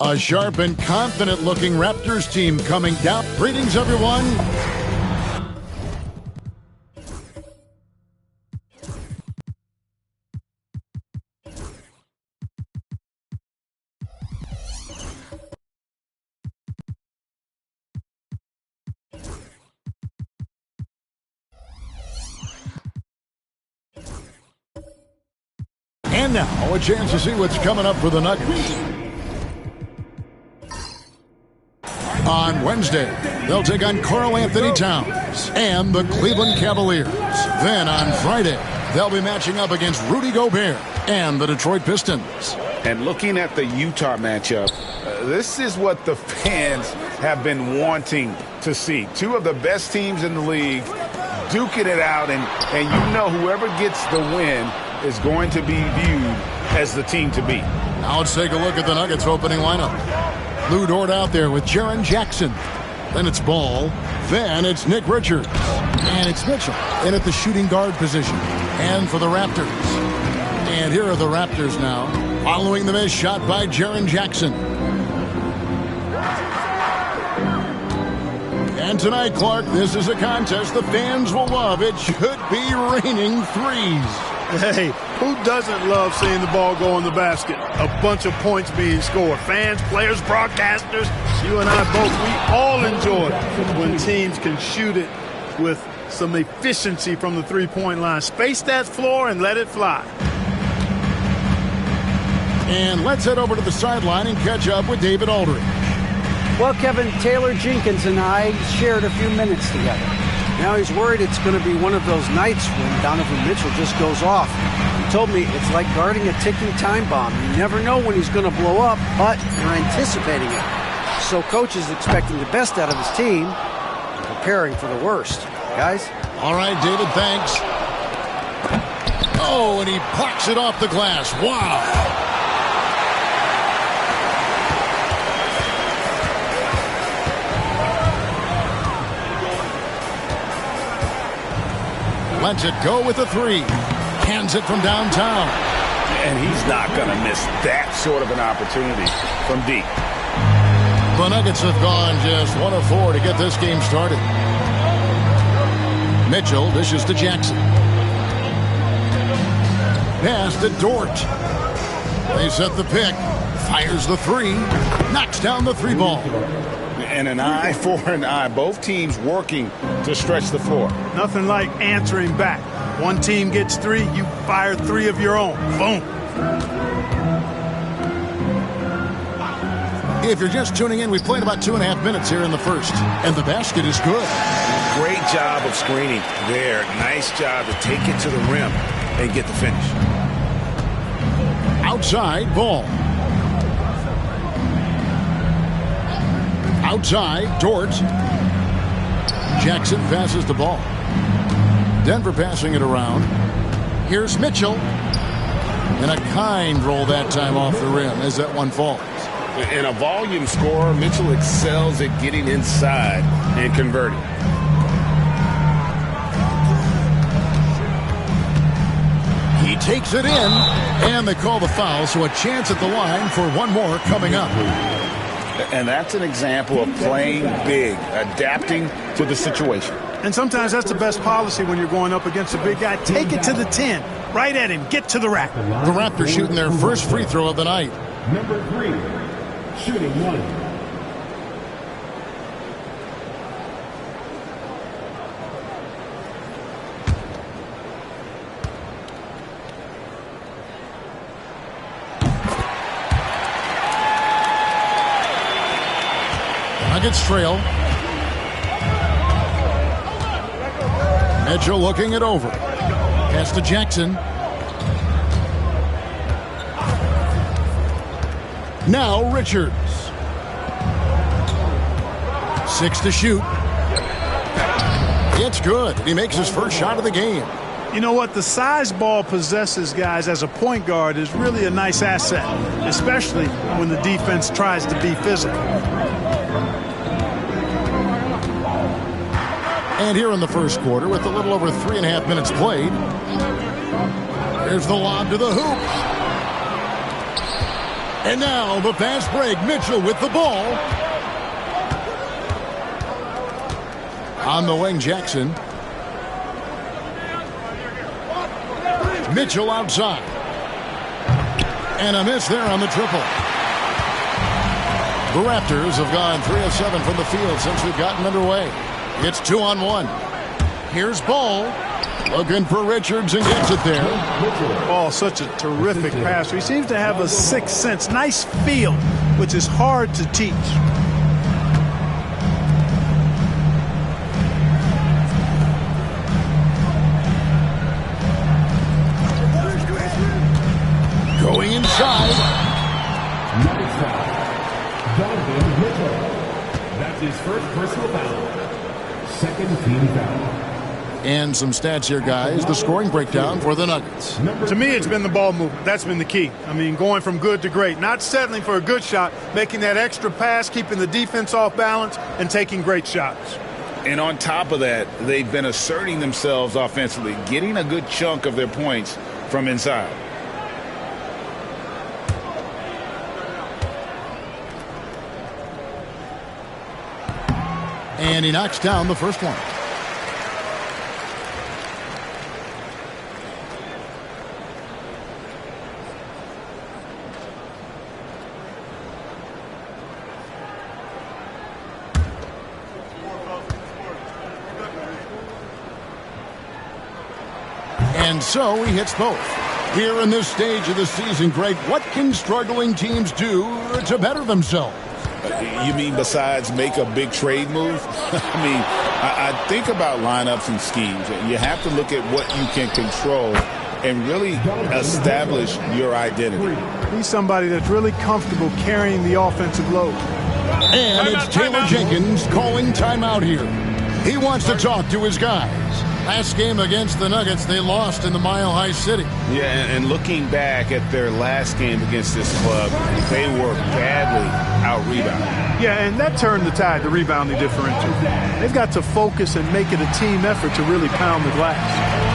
A sharp and confident-looking Raptors team coming down. Greetings, everyone. And now, a chance to see what's coming up for the Nuggets. On Wednesday, they'll take on Karl Anthony Towns and the Cleveland Cavaliers. Then on Friday, they'll be matching up against Rudy Gobert and the Detroit Pistons. And looking at the Utah matchup, this is what the fans have been wanting to see. Two of the best teams in the league duking it out, and you know whoever gets the win is going to be viewed as the team to beat. Now let's take a look at the Nuggets opening lineup. Lou Dort out there with Jaren Jackson. Then it's Ball. Then it's Nick Richards. And it's Mitchell in at the shooting guard position. And for the Raptors. And here are the Raptors now, following the missed shot by Jaren Jackson. And tonight, Clark, this is a contest the fans will love. It should be raining threes. Hey, who doesn't love seeing the ball go in the basket? A bunch of points being scored. Fans, players, broadcasters, you and I both, we all enjoy it when teams can shoot it with some efficiency from the three-point line. Space that floor and let it fly. And let's head over to the sideline and catch up with David Aldridge. Well, Kevin, Taylor Jenkins and I shared a few minutes together. Now he's worried it's going to be one of those nights when Donovan Mitchell just goes off. He told me it's like guarding a ticking time bomb. You never know when he's going to blow up, but you're anticipating it. So coach is expecting the best out of his team and preparing for the worst. Guys? All right, David, thanks. Oh, and he blocks it off the glass. Wow. Lets it go with a three. Hands it from downtown. And he's not going to miss that sort of an opportunity from deep. The Nuggets have gone just 1 of 4 to get this game started. Mitchell dishes to Jackson. Pass to Dort. They set the pick. Fires the three. Knocks down the three ball. And an eye for an eye. Both teams working to stretch the floor. Nothing like answering back. One team gets 3, you fire 3 of your own. Boom. If you're just tuning in, we've played about 2.5 minutes here in the first. And the basket is good. Great job of screening there. Nice job to take it to the rim and get the finish. Outside, Ball. Outside, Dort. Jackson passes the ball. Denver passing it around. Here's Mitchell. And a kind roll that time off the rim as that one falls. In a volume scorer, Mitchell excels at getting inside and converting. He takes it in, and they call the foul, so a chance at the line for one more coming up. And that's an example of playing big, adapting to the situation. And sometimes that's the best policy when you're going up against a big guy. Take it to the 10. Right at him. Get to the rack. The Raptors shooting their first free throw of the night. Number 3, shooting 1. Nuggets trail. Mitchell looking it over. Pass to Jackson. Now Richards. 6 to shoot. It's good. He makes his first shot of the game. You know what? The size ball possesses, guys, as a point guard is really a nice asset, especially when the defense tries to be physical. And here in the first quarter, with a little over 3.5 minutes played, here's the lob to the hoop. And now the fast break. Mitchell with the ball. On the wing, Jackson. Mitchell outside. And a miss there on the triple. The Raptors have gone 3 of 7 from the field since we've gotten underway. It's 2-on-1. Here's Ball. Looking for Richards and gets it there. Ball, such a terrific passer. He seems to have a sixth sense. Nice feel, which is hard to teach. Going inside. Nice foul. Donovan Mitchell. That's his first personal foul. Second team foul. And some stats here, guys. The scoring breakdown for the Nuggets. To me, it's been the ball movement. That's been the key. I mean, going from good to great. Not settling for a good shot, making that extra pass, keeping the defense off balance, and taking great shots. And on top of that, they've been asserting themselves offensively, getting a good chunk of their points from inside. And he knocks down the first one. And so he hits both. Here in this stage of the season, Greg, what can struggling teams do to better themselves? You mean besides make a big trade move? I mean, I think about lineups and schemes. You have to look at what you can control and really establish your identity. He's somebody that's really comfortable carrying the offensive load. And it's Taylor Jenkins calling timeout here. He wants to talk to his guys. Last game against the Nuggets, they lost in the Mile High City. Yeah, and looking back at their last game against this club, they were badly out-rebounded. Yeah, and that turned the tide, the rebounding differential. They've got to focus and make it a team effort to really pound the glass.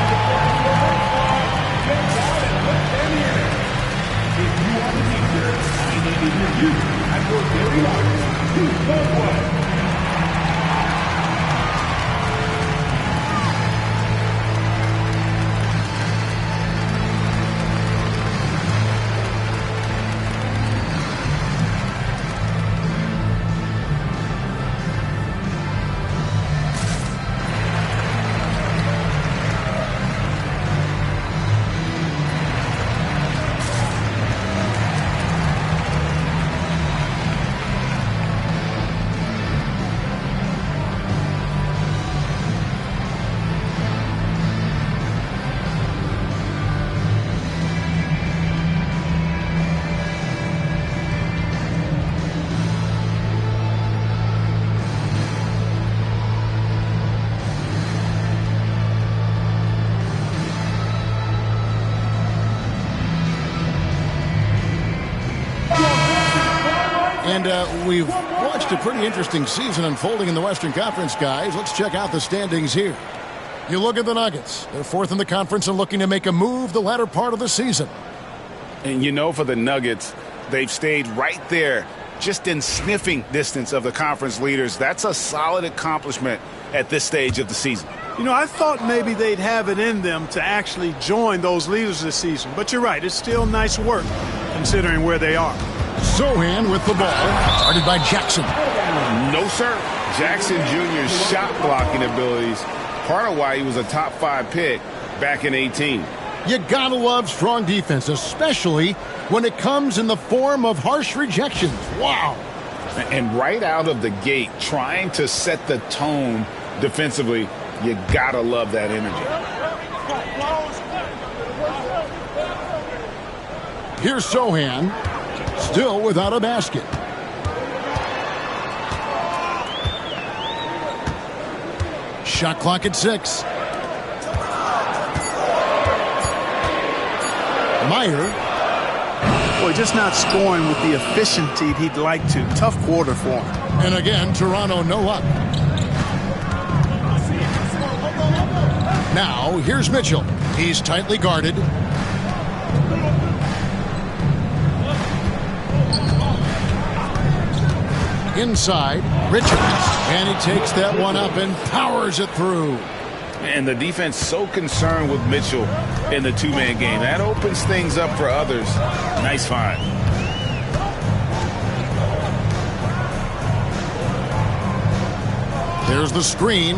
And we've watched a pretty interesting season unfolding in the Western Conference, guys. Let's check out the standings here. You look at the Nuggets. They're fourth in the conference and looking to make a move the latter part of the season. And you know, for the Nuggets, they've stayed right there, just in sniffing distance of the conference leaders. That's a solid accomplishment at this stage of the season. You know, I thought maybe they'd have it in them to actually join those leaders this season. But you're right, it's still nice work considering where they are. Sohan with the ball, guarded by Jackson. No, sir. Jackson Jr.'s shot blocking abilities, part of why he was a top 5 pick back in 18. You gotta love strong defense, especially when it comes in the form of harsh rejections. Wow. And right out of the gate, trying to set the tone defensively, you gotta love that energy. Here's Sohan, still without a basket. Shot clock at 6. Meyer. Boy, just not scoring with the efficiency he'd like to. Tough quarter for him. And again, Toronto no luck. Now, here's Mitchell. He's tightly guarded. Inside, Richards. And he takes that one up and powers it through. And the defense so concerned with Mitchell in the two-man game. That opens things up for others. Nice find. There's the screen.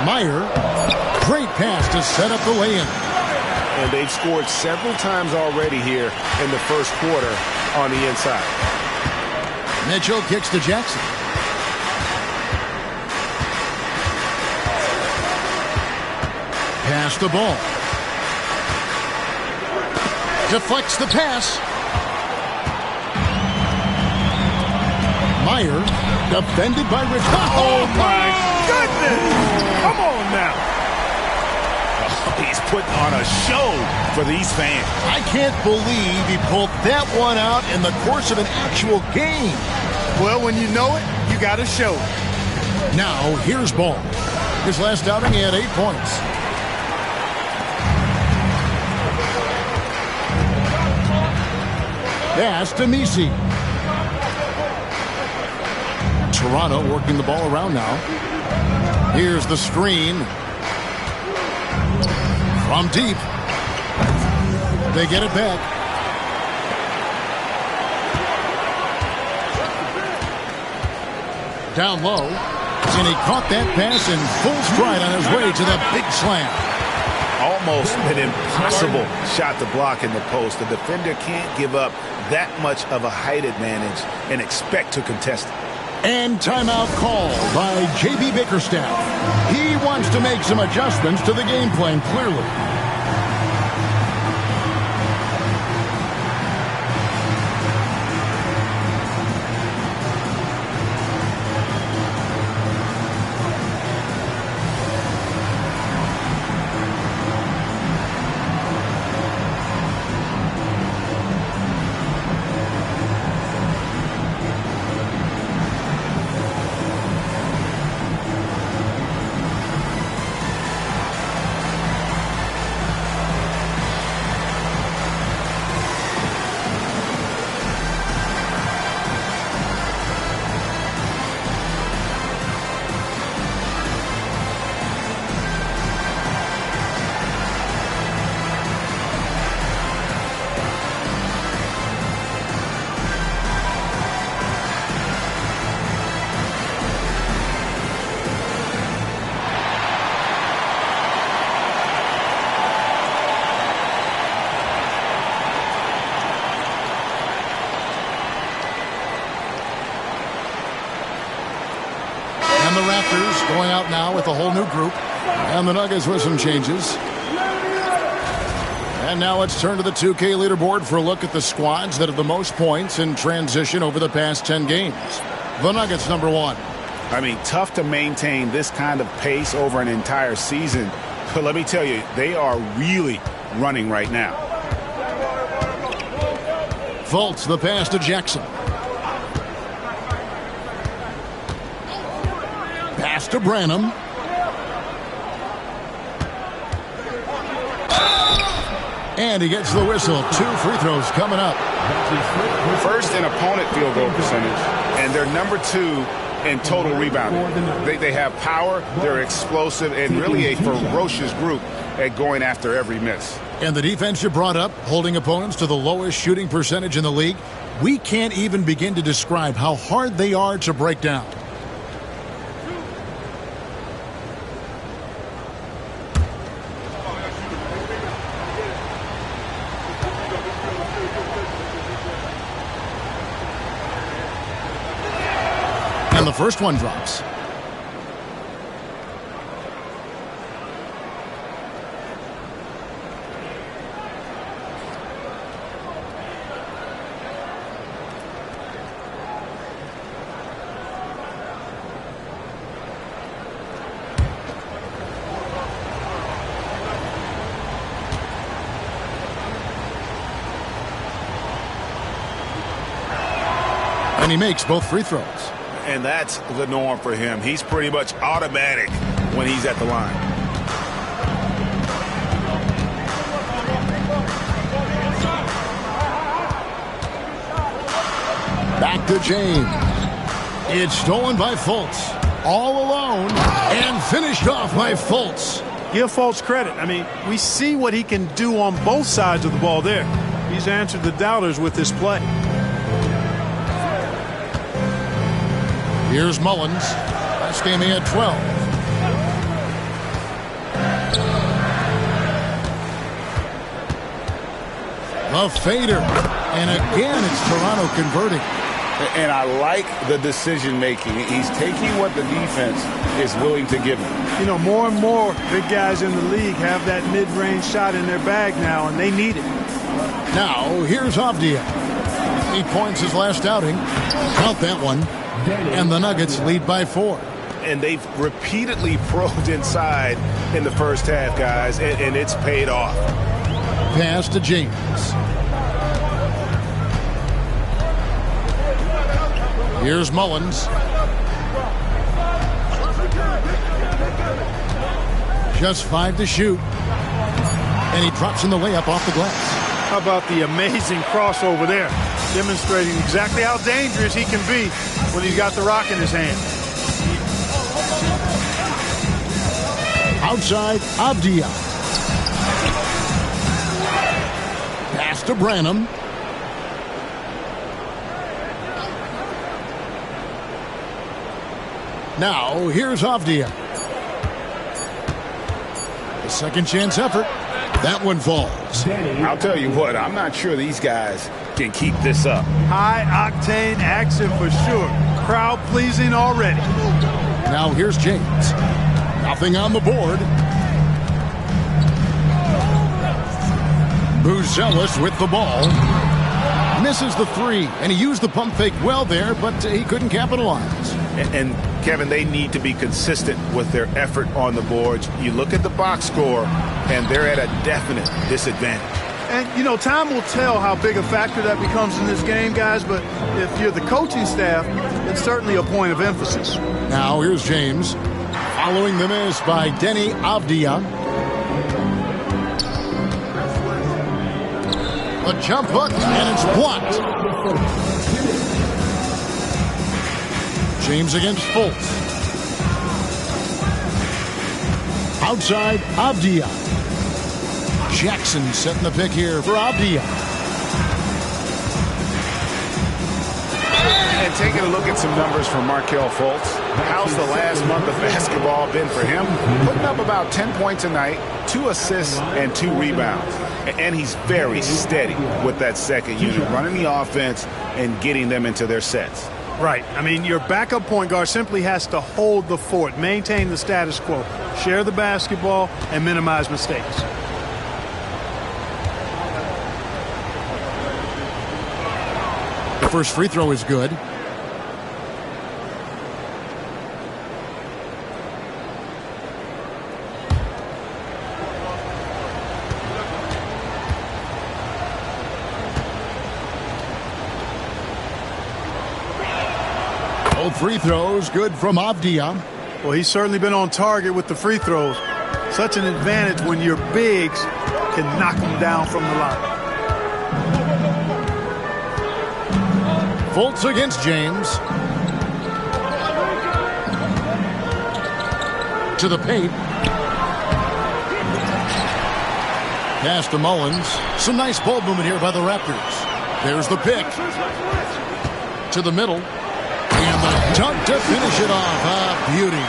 Meyer. Great pass to set up the lay-in. And they've scored several times already here in the first quarter on the inside. Mitchell kicks to Jackson. Pass the ball. Deflects the pass. Meyer, defended by Richards. Oh, my goodness! Come on now. He's putting on a show for these fans. I can't believe he pulled that one out in the course of an actual game. Well, when you know it, you got to show it. Now, here's Ball. His last outing, he had 8 points. Pass to Messi. Toronto working the ball around now. Here's the screen. From deep. They get it back. Down low. And he caught that pass in full stride on his way to the big slam. Almost an impossible shot to block in the post. The defender can't give up that much of a height advantage and expect to contest it. And timeout called by J.B. Bickerstaff. He wants to make some adjustments to the game plan, clearly. And the Raptors going out now with a whole new group. And the Nuggets with some changes. And now let's turn to the 2K leaderboard for a look at the squads that have the most points in transition over the past 10 games. The Nuggets, number 1. I mean, tough to maintain this kind of pace over an entire season. But let me tell you, they are really running right now. Fultz, the pass to Jackson. Pass to Branham. And he gets the whistle. 2 free throws coming up. First in opponent field goal percentage, and they're number 2 in total rebounding. They have power, they're explosive, and really a ferocious group at going after every miss. And the defense you brought up, holding opponents to the lowest shooting percentage in the league, we can't even begin to describe how hard they are to break down. And the first one drops. And he makes both free throws. And that's the norm for him. He's pretty much automatic when he's at the line. Back to James. It's stolen by Fultz. All alone and finished off by Fultz. Give Fultz credit. I mean, we see what he can do on both sides of the ball there. He's answered the doubters with this play. Here's Mullins. Last game he had 12. The fader. And again, it's Toronto converting. And I like the decision-making. He's taking what the defense is willing to give him. You know, more and more big guys in the league have that mid-range shot in their bag now, and they need it. Now, here's Avdia. 8 points his last outing. Count that one. And the Nuggets lead by 4. And they've repeatedly probed inside in the first half, guys, and it's paid off. Pass to James. Here's Mullins. Just 5 to shoot. And he drops in the layup off the glass. How about the amazing crossover there? Demonstrating exactly how dangerous he can be when he's got the rock in his hand. Outside, Avdia. Pass to Branham. Now, here's Avdia. A second chance effort. That one falls. I'll tell you what, I'm not sure these guys can keep this up. High-octane action for sure. Crowd-pleasing already. Now here's James. Nothing on the board. Buzelis with the ball. Misses the 3, and he used the pump fake well there, but he couldn't capitalize. And Kevin, they need to be consistent with their effort on the boards. You look at the box score, and they're at a definite disadvantage. And, you know, time will tell how big a factor that becomes in this game, guys, but if you're the coaching staff, it's certainly a point of emphasis. Now here's James. Following the miss by Denny Avdia. A jump hook, and it's blocked. James against Fultz. Outside, Avdia. Jackson setting the pick here for Avdia. And taking a look at some numbers from Markelle Fultz. How's the last month of basketball been for him? Putting up about 10 points a night, 2 assists, and 2 rebounds. And he's very steady with that second unit, running the offense and getting them into their sets. Right. I mean, your backup point guard simply has to hold the fort, maintain the status quo, share the basketball, and minimize mistakes. The first free throw is good. Both free throws good from Avdia. Well, he's certainly been on target with the free throws. Such an advantage when your bigs can knock them down from the line. Fultz against James. To the paint. Pass to Mullins. Some nice ball movement here by the Raptors. There's the pick. To the middle. And the dunk to finish it off. Ah, beauty.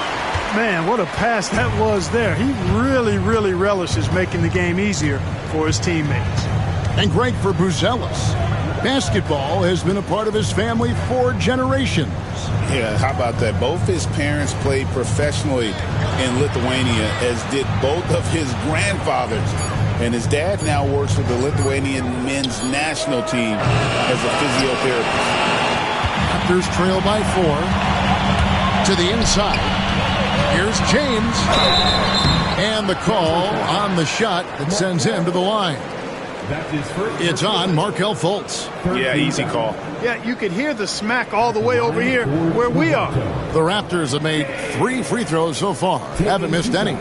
Man, what a pass that was there. He really, really relishes making the game easier for his teammates. And great for Buzelis. Basketball has been a part of his family for generations. Yeah, how about that? Both his parents played professionally in Lithuania, as did both of his grandfathers. And his dad now works with the Lithuanian men's national team as a physiotherapist. Raptors trail by 4. To the inside. Here's James. And the call on the shot that sends him to the line. It's on Markelle Fultz. Yeah, easy call. Yeah, you could hear the smack all the way over here where we are. The Raptors have made 3 free throws so far. Haven't missed any.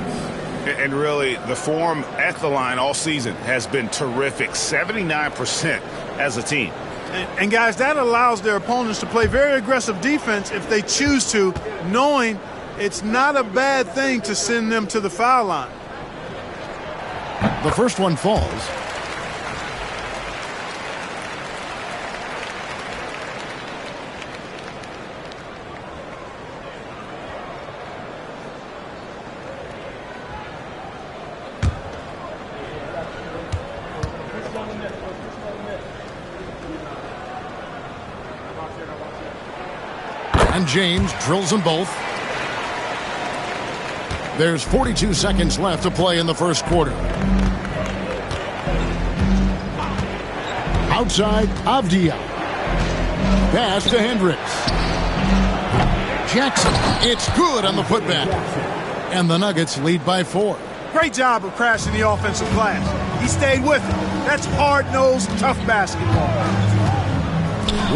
And really, the form at the line all season has been terrific. 79% as a team. And guys, that allows their opponents to play very aggressive defense if they choose to, knowing it's not a bad thing to send them to the foul line. The first one falls. And James drills them both. There's 42 seconds left to play in the first quarter. Outside, Avdia. Pass to Hendricks. Jackson. It's good on the putback. And the Nuggets lead by 4. Great job of crashing the offensive glass. He stayed with it. That's hard-nosed, tough basketball.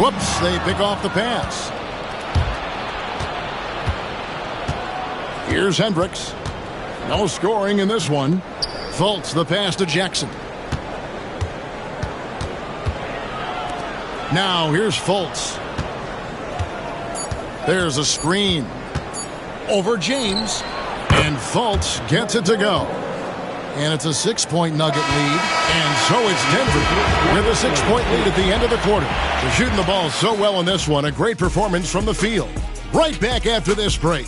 Whoops, they pick off the pass. Here's Hendricks. No scoring in this one. Fultz the pass to Jackson. Now here's Fultz. There's a screen. Over James. And Fultz gets it to go. And it's a 6-point Nugget lead. And so it's Denver with a 6-point lead at the end of the quarter. They're shooting the ball so well in this one. A great performance from the field. Right back after this break.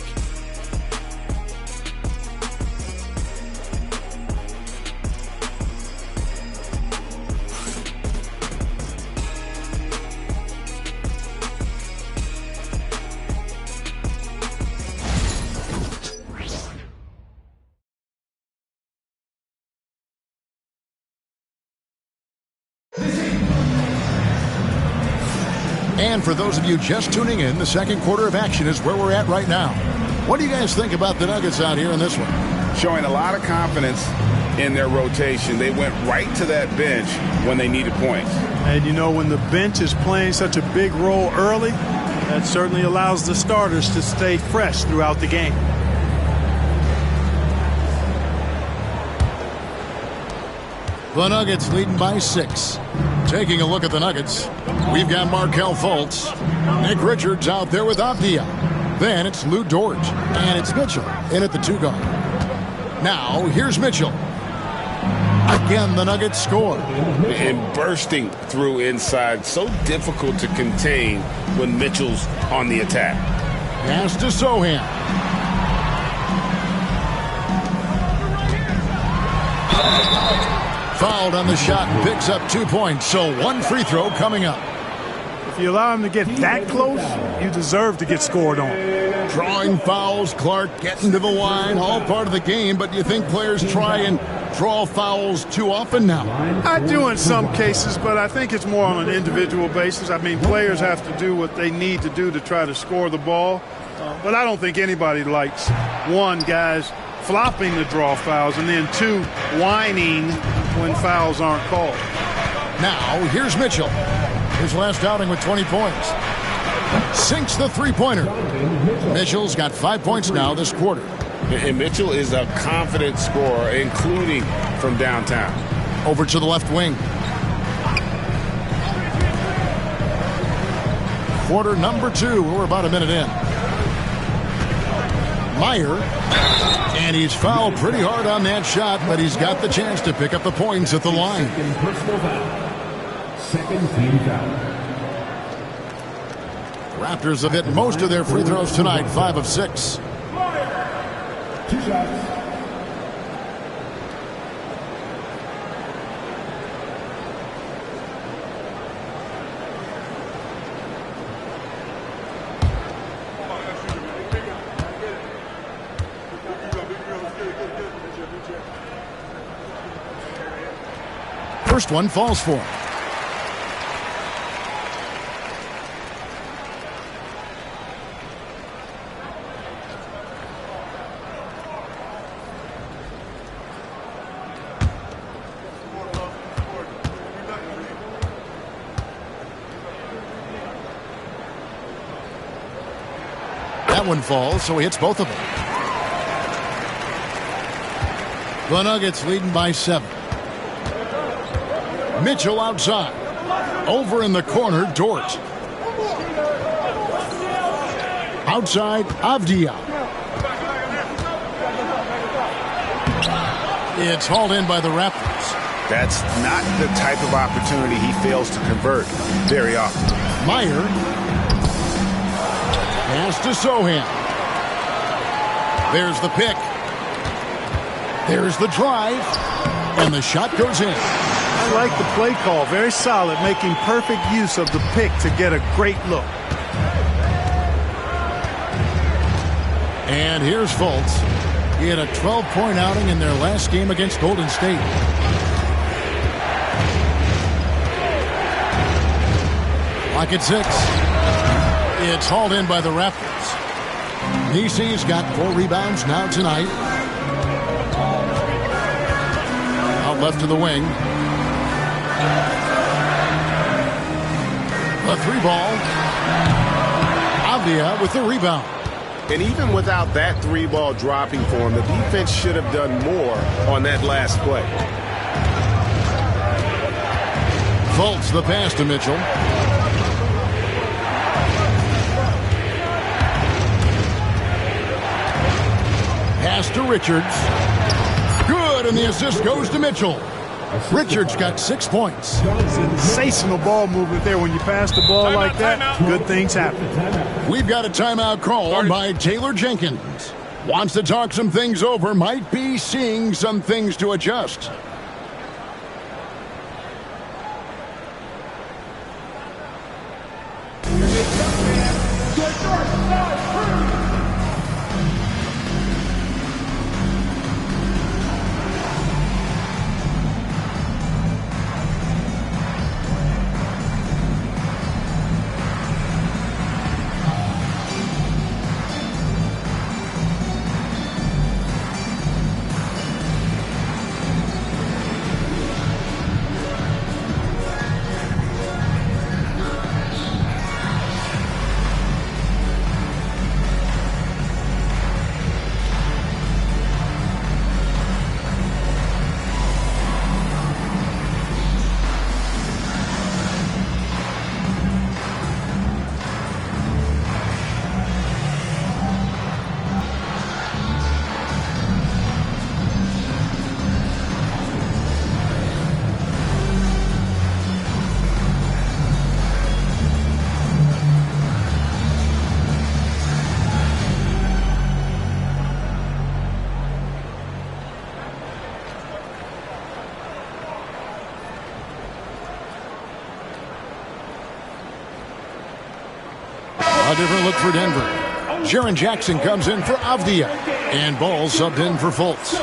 And for those of you just tuning in, the second quarter of action is where we're at right now. What do you guys think about the Nuggets out here in this one? Showing a lot of confidence in their rotation. They went right to that bench when they needed points. And you know, when the bench is playing such a big role early, that certainly allows the starters to stay fresh throughout the game. The Nuggets leading by 6. Taking a look at the Nuggets, we've got Markelle Fultz. Nick Richards out there with Avdia. Then it's Lou Dort. And it's Mitchell in at the 2 guard. Now, here's Mitchell. Again, the Nuggets score. And bursting through inside. So difficult to contain when Mitchell's on the attack. Pass to Sohan. Fouled on the shot and picks up 2 points. So 1 free throw coming up. If you allow him to get that close, you deserve to get scored on. Drawing fouls, Clark getting to the line, all part of the game, but you think players try and draw fouls too often now? I do in some cases, but I think it's more on an individual basis. I mean, players have to do what they need to do to try to score the ball. But I don't think anybody likes, 1, guys flopping the draw fouls, and then 2, whining when fouls aren't called. Now, here's Mitchell. His last outing with 20 points. Sinks the three-pointer. Mitchell's got 5 points now this quarter. And Mitchell is a confident scorer, including from downtown. Over to the left wing. Quarter number 2. We're about a minute in. Meyer. And he's fouled pretty hard on that shot, but he's got the chance to pick up the points at the line. Second team foul. Raptors have hit most of their free throws tonight, 5 of 6. 2 shots. First one falls for him. That one falls, so he hits both of them. The Nuggets leading by 7. Mitchell outside. Over in the corner, Dort. Outside, Avdia. It's hauled in by the Raptors. That's not the type of opportunity he fails to convert very often. Meyer. Pass to Sohan. There's the pick. There's the drive. And the shot goes in. I like the play call. Very solid, making perfect use of the pick to get a great look. And here's Fultz. He had a 12-point outing in their last game against Golden State. Clock at 6. It's hauled in by the Raptors. Nisi's got 4 rebounds now tonight. Out left to the wing. A 3-ball. Avdia with the rebound. And even without that 3-ball dropping for him, the defense should have done more on that last play. Fultz the pass to Mitchell. Pass to Richards. Good, and the assist goes to Mitchell. Richards got 6 points. Sensational ball movement there. When you pass the ball like that, good things happen. We've got a timeout call by Taylor Jenkins. Wants to talk some things over, might be seeing some things to adjust. A different look for Denver. Jaren Jackson comes in for Avdia. And Ball subbed in for Fultz.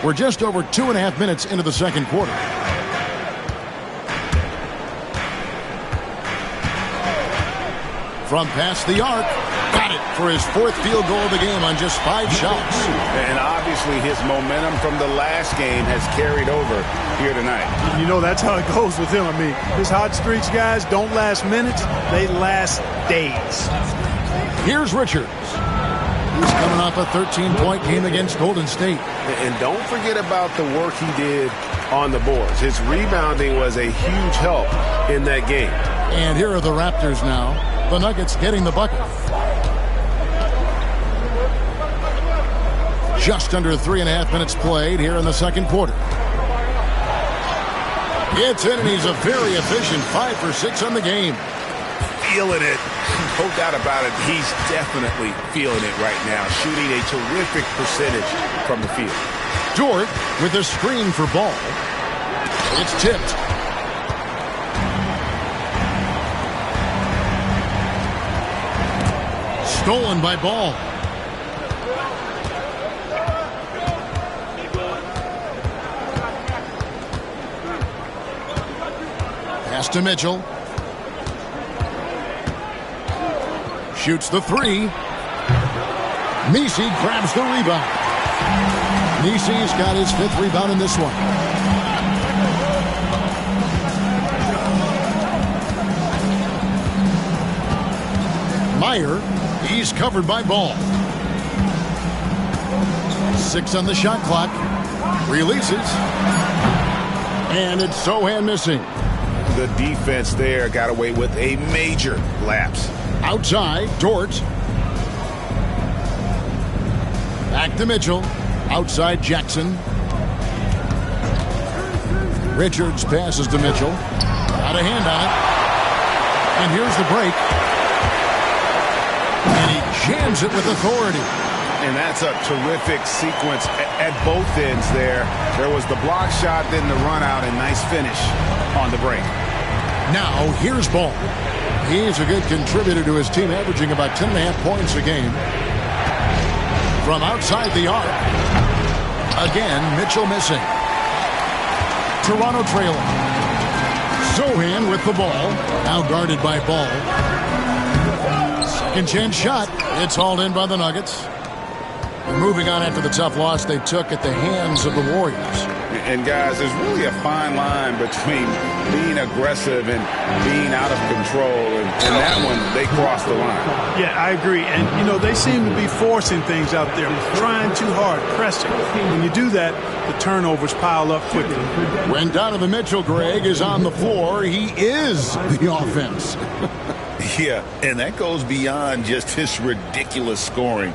We're just over 2.5 minutes into the second quarter. From past the arc, got it for his 4th field goal of the game on just 5 shots. And obviously his momentum from the last game has carried over here tonight. You know, that's how it goes with him. I mean, his hot streaks, guys, don't last minutes. They last days. Here's Richards. He's coming off a 13-point game against Golden State. And don't forget about the work he did on the boards. His rebounding was a huge help in that game. And here are the Raptors now. The Nuggets getting the bucket. Just under 3.5 minutes played here in the second quarter. It's in, and he's a very efficient 5 for 6 on the game. Feeling it. No doubt about it. He's definitely feeling it right now. Shooting a terrific percentage from the field. Dort with a screen for Ball. It's tipped. Stolen by Ball. Pass to Mitchell. Shoots the 3. Nisi grabs the rebound. Nisi's got his 5th rebound in this one. Meyer, he's covered by Ball. 6 on the shot clock. Releases. And it's Sohan missing. The defense there got away with a major lapse. Outside, Dort. Back to Mitchell. Outside, Jackson. Richards passes to Mitchell. Got a hand on it. And here's the break. And he jams it with authority. And that's a terrific sequence at both ends there. There was the block shot, then the run out, and nice finish on the break. Now, here's Ball. He's a good contributor to his team, averaging about 10.5 points a game. From outside the arc. Again, Mitchell missing. Toronto trailing. Sohan with the ball. Now guarded by Ball. Second chance shot. It's hauled in by the Nuggets. And moving on after the tough loss they took at the hands of the Warriors. And guys, there's really a fine line between being aggressive and being out of control. And that one, they crossed the line. Yeah, I agree. And, you know, they seem to be forcing things out there, trying too hard, pressing. When you do that, the turnovers pile up quickly. When Donovan Mitchell, Greg, is on the floor, he is the offense. Yeah, and that goes beyond just his ridiculous scoring.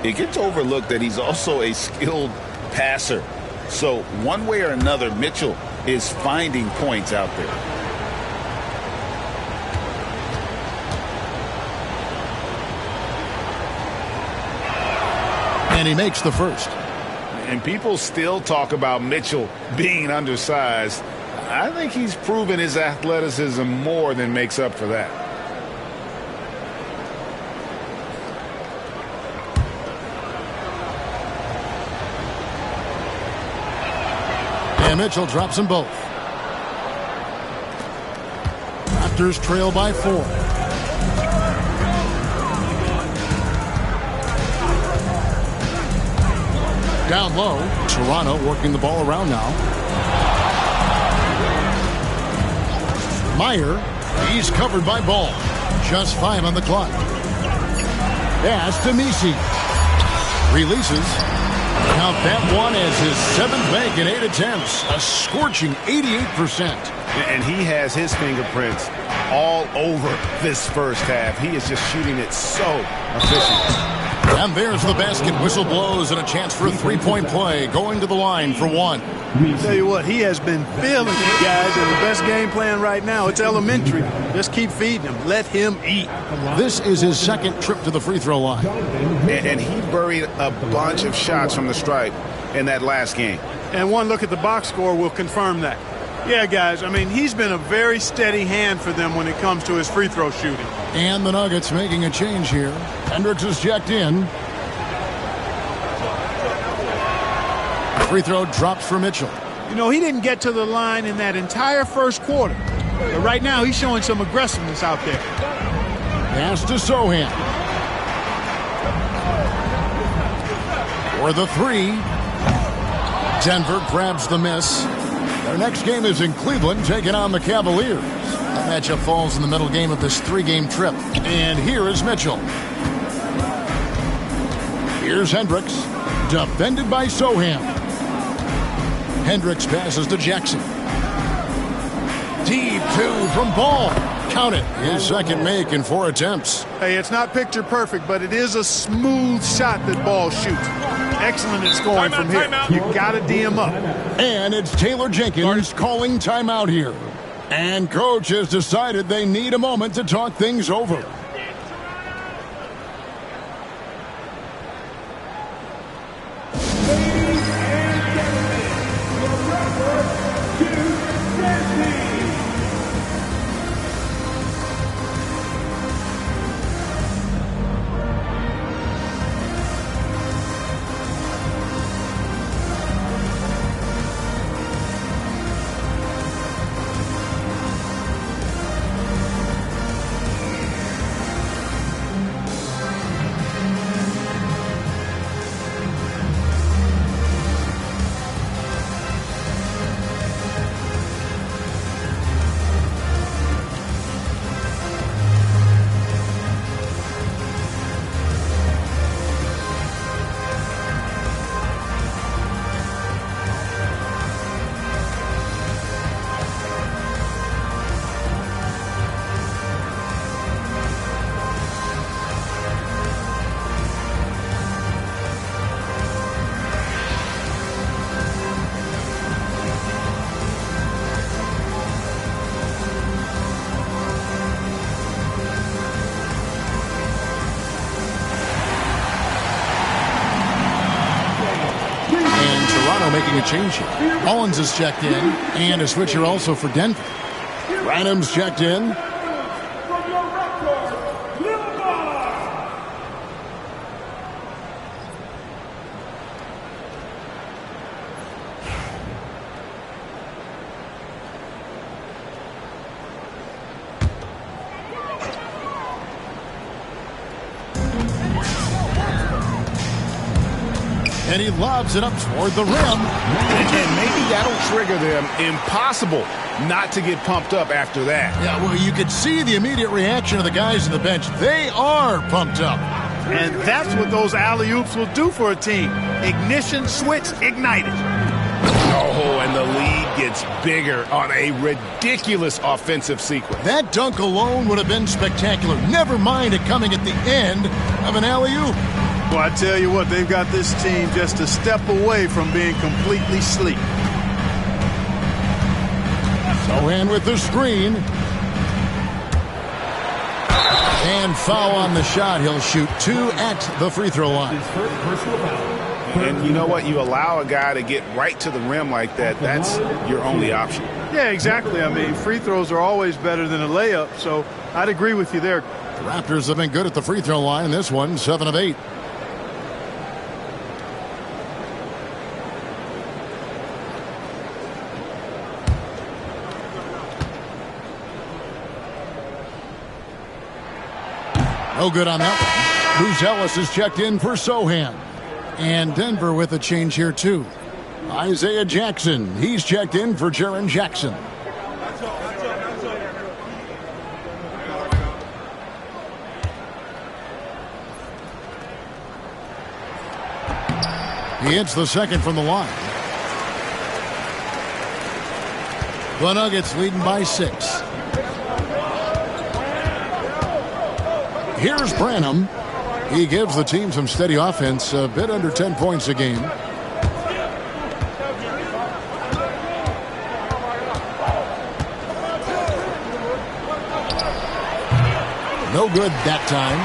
It gets overlooked that he's also a skilled passer. So one way or another, Mitchell is finding points out there. And he makes the first. And people still talk about Mitchell being undersized. I think he's proven his athleticism more than makes up for that. And Mitchell drops them both. Raptors trail by 4. Down low, Toronto working the ball around now. Meyer, he's covered by Ball. Just 5 on the clock. Pass to Nisi. Releases. Count that one as his 7th make in 8 attempts. A scorching 88%. And he has his fingerprints all over this first half. He is just shooting it so efficient. And there's the basket. Whistle blows and a chance for a 3-point play. Going to the line for 1. Tell you what, he has been feeling it, guys. And the best game plan right now, it's elementary. Just keep feeding him. Let him eat. This is his 2nd trip to the free throw line. And he buried a bunch of shots from the stripe in that last game. And one look at the box score will confirm that. Yeah, guys, I mean, he's been a very steady hand for them when it comes to his free throw shooting. And the Nuggets making a change here. Hendricks is checked in. Free throw drops for Mitchell. You know, he didn't get to the line in that entire first quarter. But right now, he's showing some aggressiveness out there. Pass to Sohan. For the 3. Denver grabs the miss. Their next game is in Cleveland, taking on the Cavaliers. The matchup falls in the middle game of this 3-game trip. And here is Mitchell. Here's Hendricks, defended by Sohan. Hendricks passes to Jackson. Deep 2 from Ball. Count it. His 2nd make in 4 attempts. Hey, it's not picture perfect, but it is a smooth shot that Ball shoots. Excellent at scoring from here. You got to D him up. And it's Taylor Jenkins calling timeout here. And coach has decided they need a moment to talk things over. making a change here. Mullins is checked in, and a switcher also for Denver. Branham's checked in. And he lobs it up toward the rim. And maybe that'll trigger them. Impossible not to get pumped up after that. Yeah, well, you could see the immediate reaction of the guys on the bench. They are pumped up. And that's what those alley-oops will do for a team. Ignition, switch, ignited. Oh, and the lead gets bigger on a ridiculous offensive sequence. That dunk alone would have been spectacular. Never mind it coming at the end of an alley-oop. Well, I tell you what, they've got this team just a step away from being completely sleep. Sohan with the screen. And foul on the shot. He'll shoot 2 at the free throw line. His first personal foul. And you know what? You allow a guy to get right to the rim like that, that's your only option. Yeah, exactly. I mean, free throws are always better than a layup, so I'd agree with you there. The Raptors have been good at the free throw line. This one, 7 of 8. No good on that one. Bruce Ellis is checked in for Sohan. And Denver with a change here, too. Isaiah Jackson. He's checked in for Jaren Jackson. He hits the second from the line. The Nuggets leading by 6. Here's Branham. He gives the team some steady offense, a bit under 10 points a game. No good that time.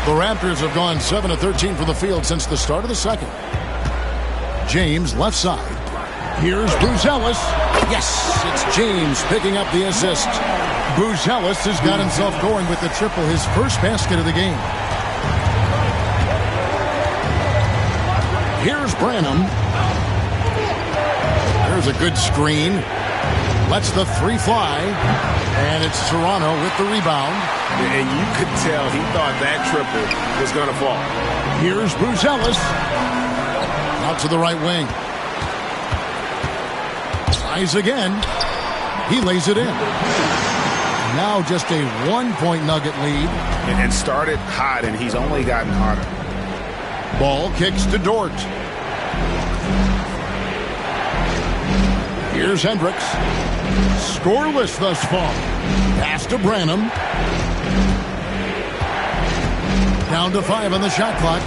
The Raptors have gone 7 of 13 from the field since the start of the second. James left side. Here's Bruce Ellis. Yes, it's James picking up the assist. Bruce Ellis has got himself going with the triple, his first basket of the game. Here's Branham. There's a good screen. Lets the 3 fly. And it's Toronto with the rebound. And you could tell he thought that triple was going to fall. Here's Bruce Ellis. Out to the right wing. Tries again. He lays it in. Now just a 1-point Nugget lead. And started hot, and he's only gotten hotter. Ball kicks to Dort. Here's Hendricks. Scoreless thus far. Pass to Branham. Down to 5 on the shot clock.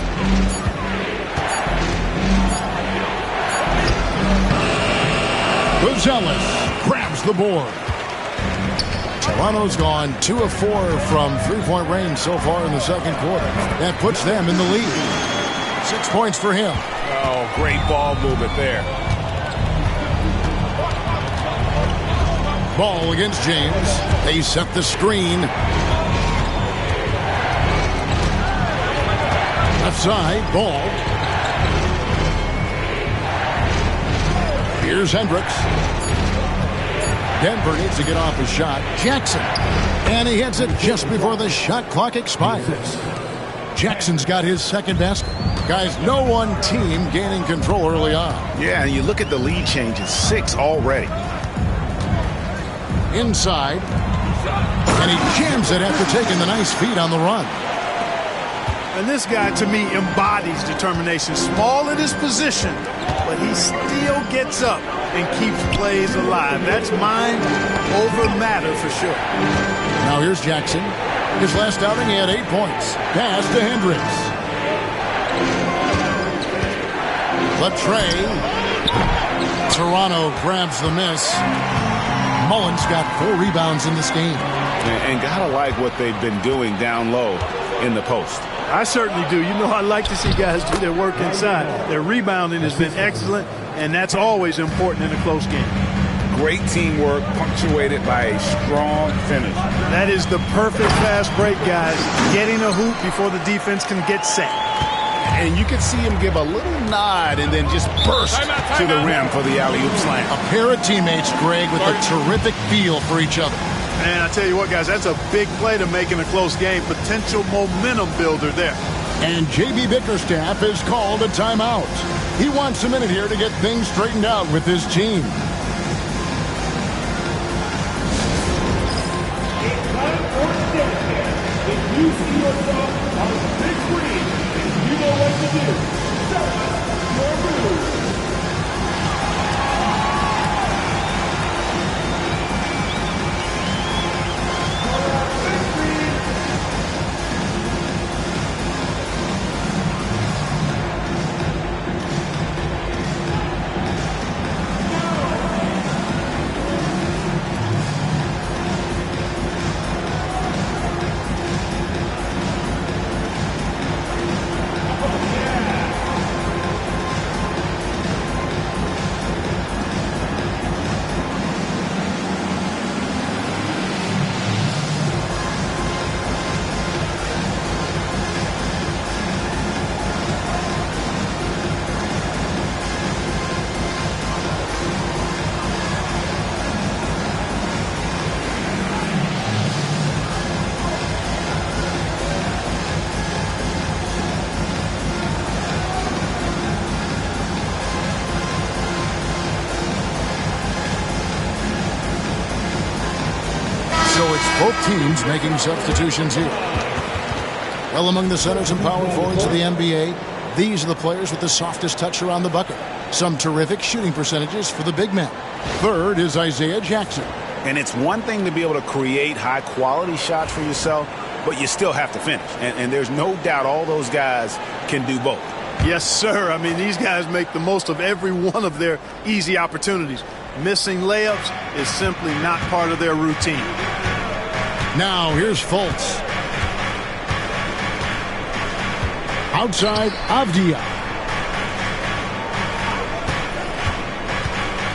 Ellis grabs the board. Toronto's gone 2 of 4 from 3-point range so far in the second quarter. That puts them in the lead. 6 points for him. Oh, great ball movement there. Ball against James. They set the screen. Left side, Ball. Here's Hendricks. Denver needs to get off a shot. Jackson. And he hits it just before the shot clock expires. Jackson's got his second basket. Guys, no one team gaining control early on. Yeah, and you look at the lead changes. 6 already. Inside. And he jams it after taking the nice feed on the run. And this guy, to me, embodies determination. Small in his position, but he still gets up and keeps plays alive. That's mind over matter for sure. Now here's Jackson. His last outing, he had 8 points. Pass to Hendricks. Latrey. Toronto grabs the miss. Mullins got 4 rebounds in this game. And gotta like what they've been doing down low in the post. I certainly do. You know, I like to see guys do their work inside. Their rebounding has been excellent, and that's always important in a close game. Great teamwork punctuated by a strong finish. That is the perfect fast break, guys. Getting a hoop before the defense can get set. And you can see him give a little nod and then just burst to the rim for the alley-oop slam. A pair of teammates, Greg, with a terrific feel for each other. And I tell you what, guys, that's a big play to make in a close game. Potential momentum builder there. And J.B. Bickerstaff has called a timeout. He wants a minute here to get things straightened out with his team. If you see yourself on the big screen and you know what to do, start your move. Both teams making substitutions here. Well, among the centers and power forwards of the NBA, these are the players with the softest touch around the bucket. Some terrific shooting percentages for the big men. Third is Isaiah Jackson. And it's one thing to be able to create high-quality shots for yourself, but you still have to finish. And there's no doubt all those guys can do both. Yes, sir. I mean, these guys make the most of every one of their easy opportunities. Missing layups is simply not part of their routine. Now, here's Fultz. Outside, Avdia.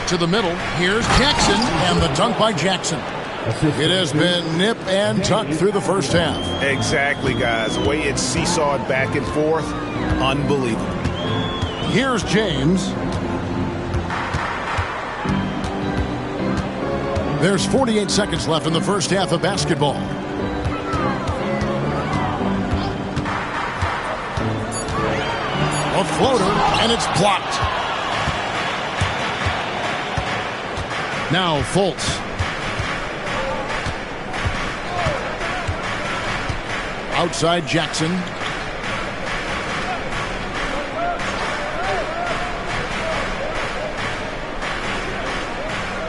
To the middle, here's Jackson, and the dunk by Jackson. It has been nip and tuck through the first half. Exactly, guys. The way it's seesawed back and forth, unbelievable. Here's James. There's 48 seconds left in the first half of basketball. A floater, and it's blocked. Now Fultz. Outside Jackson.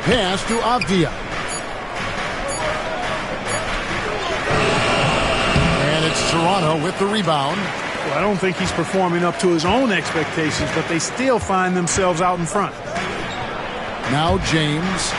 Pass to Avdia. And it's Toronto with the rebound. Well, I don't think he's performing up to his own expectations, but they still find themselves out in front. Now James.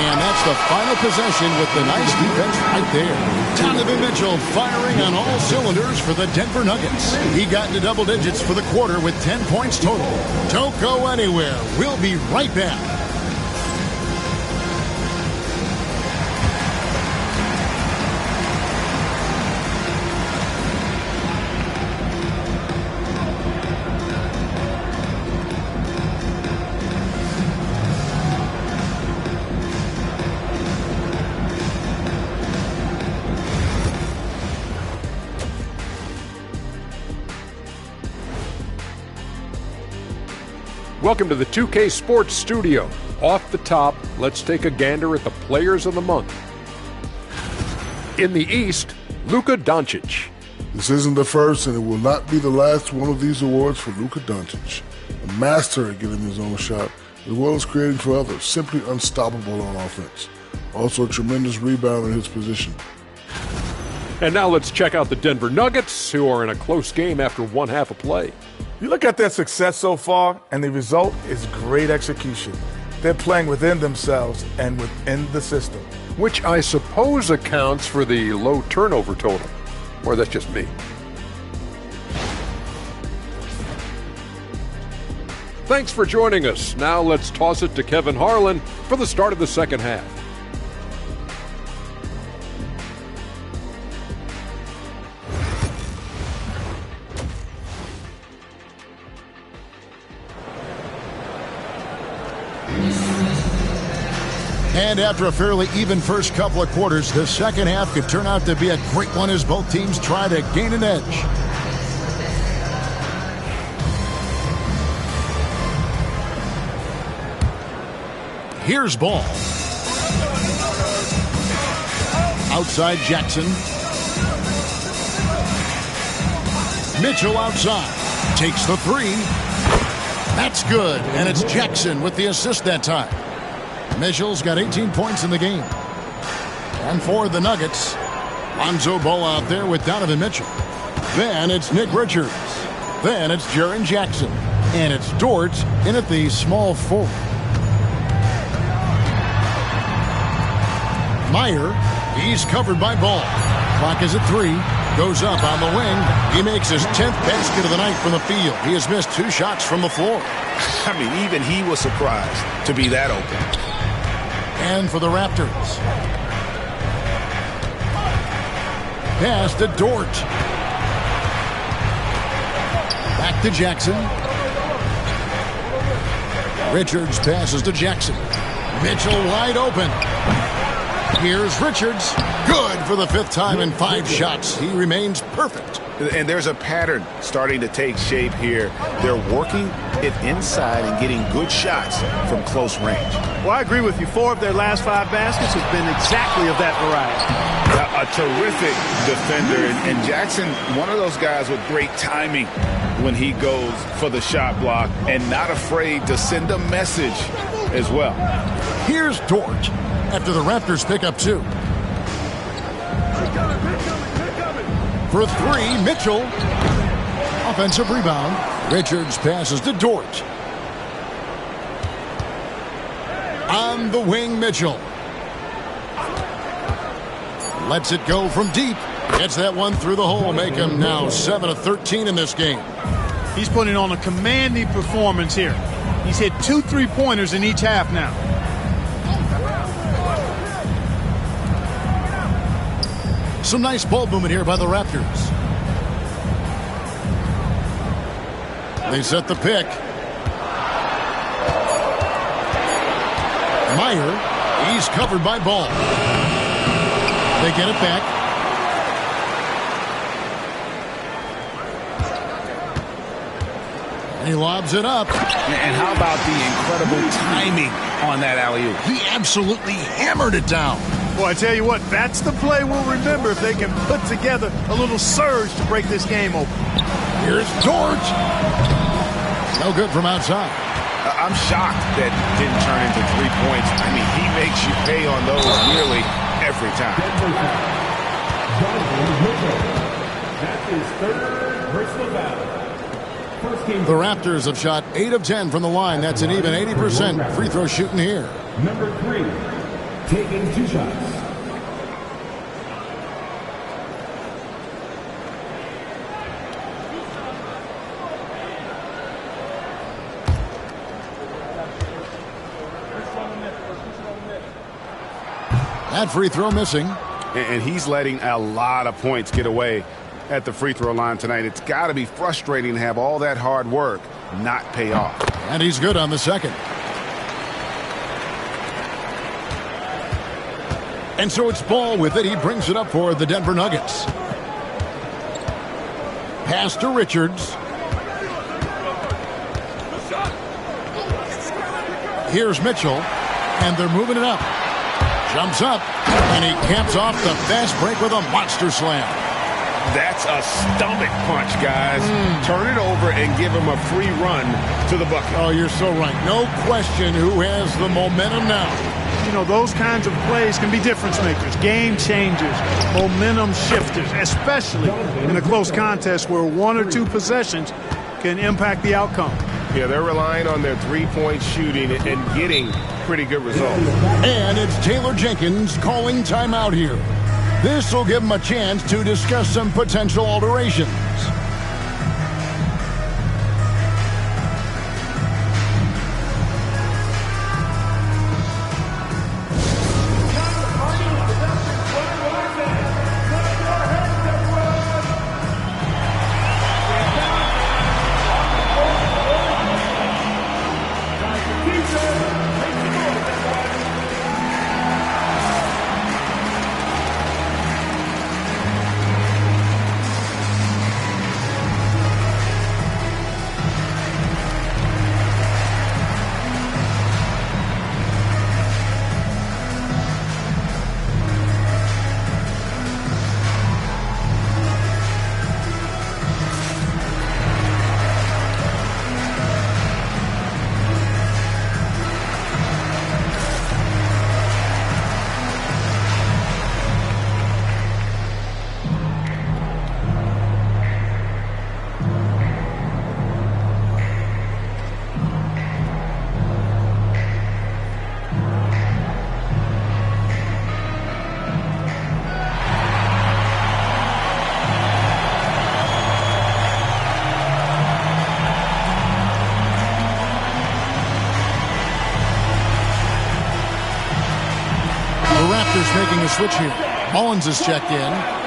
And that's the final possession with the nice defense right there. Donovan Mitchell firing on all cylinders for the Denver Nuggets. He got into double digits for the quarter with 10 points total. Don't go anywhere. We'll be right back. Welcome to the 2K Sports Studio. Off the top, let's take a gander at the Players of the Month. In the East, Luka Doncic. This isn't the first, and it will not be the last one of these awards for Luka Doncic. A master at getting his own shot, as well as creating for others. Simply unstoppable on offense. Also a tremendous rebounder in his position. And now let's check out the Denver Nuggets, who are in a close game after one half of play. You look at their success so far, and the result is great execution. They're playing within themselves and within the system. which I suppose accounts for the low turnover total. Or that's just me. Thanks for joining us. Now let's toss it to Kevin Harlan for the start of the second half. And after a fairly even first couple of quarters, the second half could turn out to be a great one as both teams try to gain an edge. Here's ball. Outside Jackson. Mitchell outside. Takes the three. That's good. And it's Jackson with the assist that time. Mitchell's got 18 points in the game. And for the Nuggets, Lonzo Ball out there with Donovan Mitchell. Then it's Nick Richards. Then it's Jaren Jackson. And it's Dort in at the small forward. Meyer, he's covered by Ball. Clock is at 3. Goes up on the wing. He makes his 10th basket of the night from the field. He has missed 2 shots from the floor. I mean, even he was surprised to be that open. And for the Raptors. Pass to Dort. Back to Jackson. Richards passes to Jackson. Mitchell wide open. Here's Richards. Good for the 5th time in 5 shots. He remains perfect. And there's a pattern starting to take shape here. They're working it inside and getting good shots from close range. Well, I agree with you. 4 of their last 5 baskets have been exactly of that variety. A terrific defender. And Jackson, one of those guys with great timing when he goes for the shot block and not afraid to send a message as well. Here's Dort after the Raptors pick up 2. For 3, Mitchell. Offensive rebound. Richards passes to Dort. On the wing, Mitchell. Lets it go from deep. Gets that one through the hole. Make him now 7 of 13 in this game. He's putting on a commanding performance here. He's hit 2 3-pointers in each half now. Some nice ball movement here by the Raptors. They set the pick. Meyer, he's covered by Ball. They get it back. And he lobs it up. And how about the incredible timing on that alley-oop? He absolutely hammered it down. Boy, I tell you what, that's the play we'll remember if they can put together a little surge to break this game open. Here's Dort. No good from outside. I'm shocked that didn't turn into 3 points. I mean, he makes you pay on those nearly every time. That's his 3rd personal foul. The Raptors have shot 8 of 10 from the line. That's an even 80% free throw shooting here. Number 3, taking 2 shots. That free throw missing. And he's letting a lot of points get away at the free throw line tonight. It's got to be frustrating to have all that hard work not pay off. And he's good on the second. And so it's Ball with it. He brings it up for the Denver Nuggets. Pass to Richards. Here's Mitchell. And they're moving it up. Jumps up. And he caps off the fast break with a monster slam. That's a stomach punch, guys. Turn it over and give him a free run to the bucket. Oh, you're so right. No question who has the momentum now. You know, those kinds of plays can be difference makers, game changers, momentum shifters, especially in a close contest where 1 or 2 possessions can impact the outcome. Yeah, they're relying on their 3-point shooting and getting pretty good result. And it's Taylor Jenkins calling timeout here. This will give him a chance to discuss some potential alterations. Raptors making a switch here. Mullins is checked in.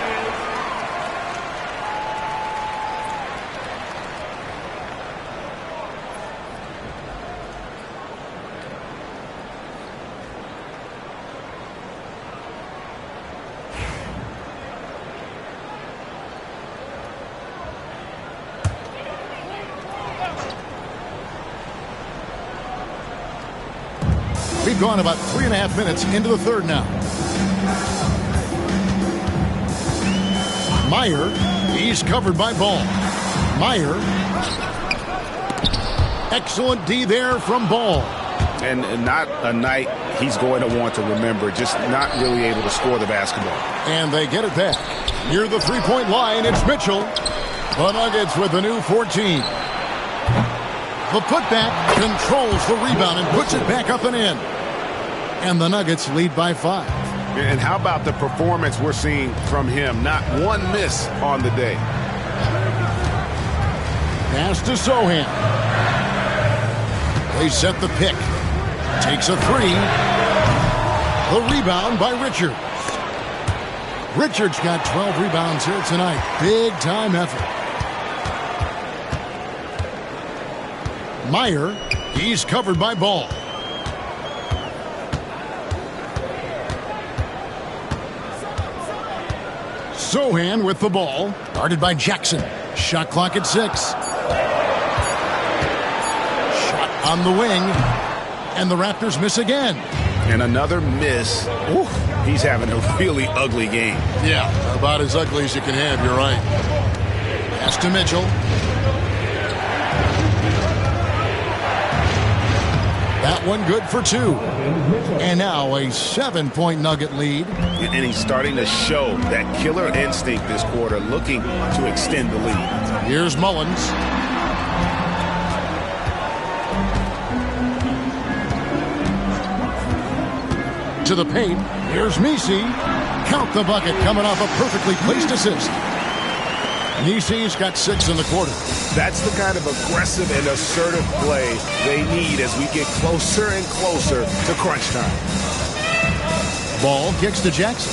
We've gone about 3.5 minutes into the third now. Meyer, he's covered by Ball. Meyer, excellent D there from Ball. And not a night he's going to want to remember, just not really able to score the basketball. And they get it back. Near the three-point line, it's Mitchell. The Nuggets with a new 14. The putback controls the rebound and puts it back up and in. And the Nuggets lead by 5. And how about the performance we're seeing from him? Not one miss on the day. Pass to Sohan. They set the pick. Takes a three. The rebound by Richards. Richards got 12 rebounds here tonight. Big time effort. Meyer, he's covered by Ball. Sohan with the ball, guarded by Jackson. Shot clock at 6. Shot on the wing, and the Raptors miss again. And another miss. Ooh, he's having a really ugly game. Yeah, about as ugly as you can have, you're right. Pass to Mitchell. That one good for 2. And now a 7-point Nugget lead. And he's starting to show that killer instinct this quarter, looking to extend the lead. Here's Mullins. To the paint. Here's Messi. Count the bucket coming off a perfectly placed assist. Messi's got 6 in the quarter. That's the kind of aggressive and assertive play they need as we get closer and closer to crunch time. Ball kicks to Jackson.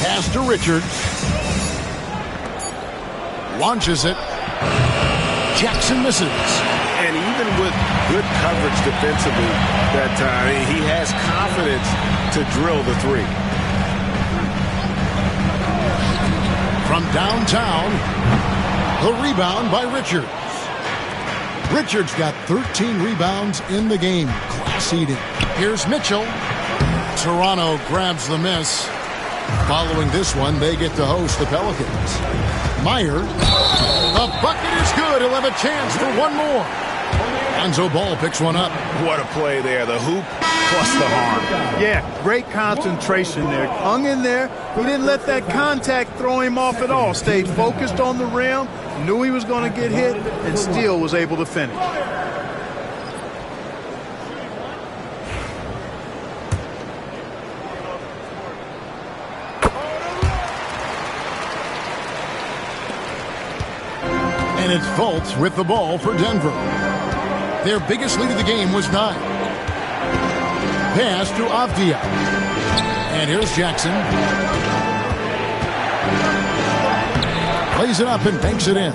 Pass to Richards. Launches it. Jackson misses. And even with good coverage defensively that time, he has confidence to drill the three. From downtown, the rebound by Richards. Richards got 13 rebounds in the game. Class eating. Here's Mitchell. Toronto grabs the miss. Following this one, they get to host the Pelicans. Meyer. The bucket is good. He'll have a chance for one more. Lonzo Ball picks one up. What a play there. The hoop plus the harm. Yeah, great concentration there. Hung in there. He didn't let that contact throw him off at all. Stayed focused on the rim, knew he was going to get hit, and still was able to finish. And it's Fultz with the ball for Denver. Their biggest lead of the game was 9. Pass to Avdia. And here's Jackson. Plays it up and banks it in.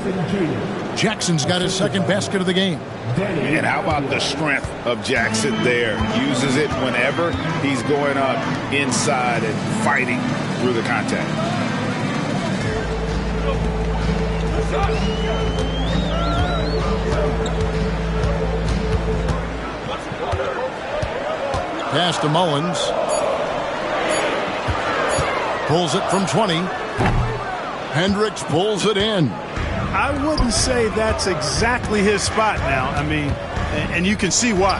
Jackson's got his second basket of the game. And how about the strength of Jackson there? Uses it whenever he's going up inside and fighting through the contact. Pass to Mullins. Pulls it from 20. Hendricks pulls it in. I wouldn't say that's exactly his spot now. I mean, and you can see why.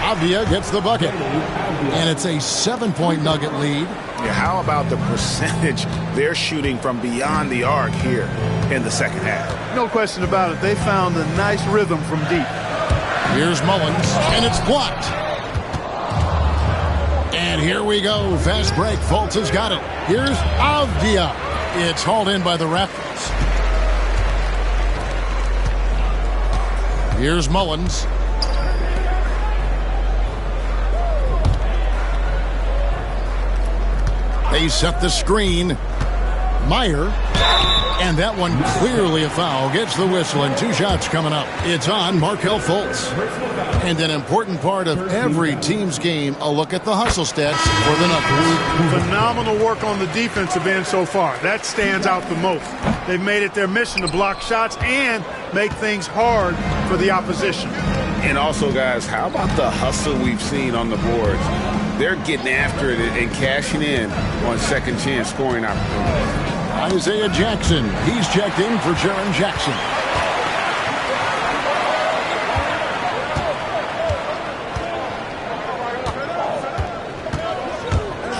Avdia gets the bucket. And it's a 7-point Nugget lead. Yeah, how about the percentage they're shooting from beyond the arc here in the second half? No question about it. They found a nice rhythm from deep. Here's Mullins, and it's blocked. And here we go. Fast break. Fultz has got it. Here's Avdia. It's hauled in by the Raptors. Here's Mullins. They set the screen. Meyer. And that one clearly a foul. Gets the whistle and 2 shots coming up. It's on Markelle Fultz. And an important part of every team's game, a look at the hustle stats for the Nuggets. Phenomenal work on the defensive end so far. That stands out the most. They've made it their mission to block shots and make things hard for the opposition. And also, guys, how about the hustle we've seen on the boards? They're getting after it and cashing in on second chance scoring opportunities. Isaiah Jackson. He's checked in for Jaren Jackson.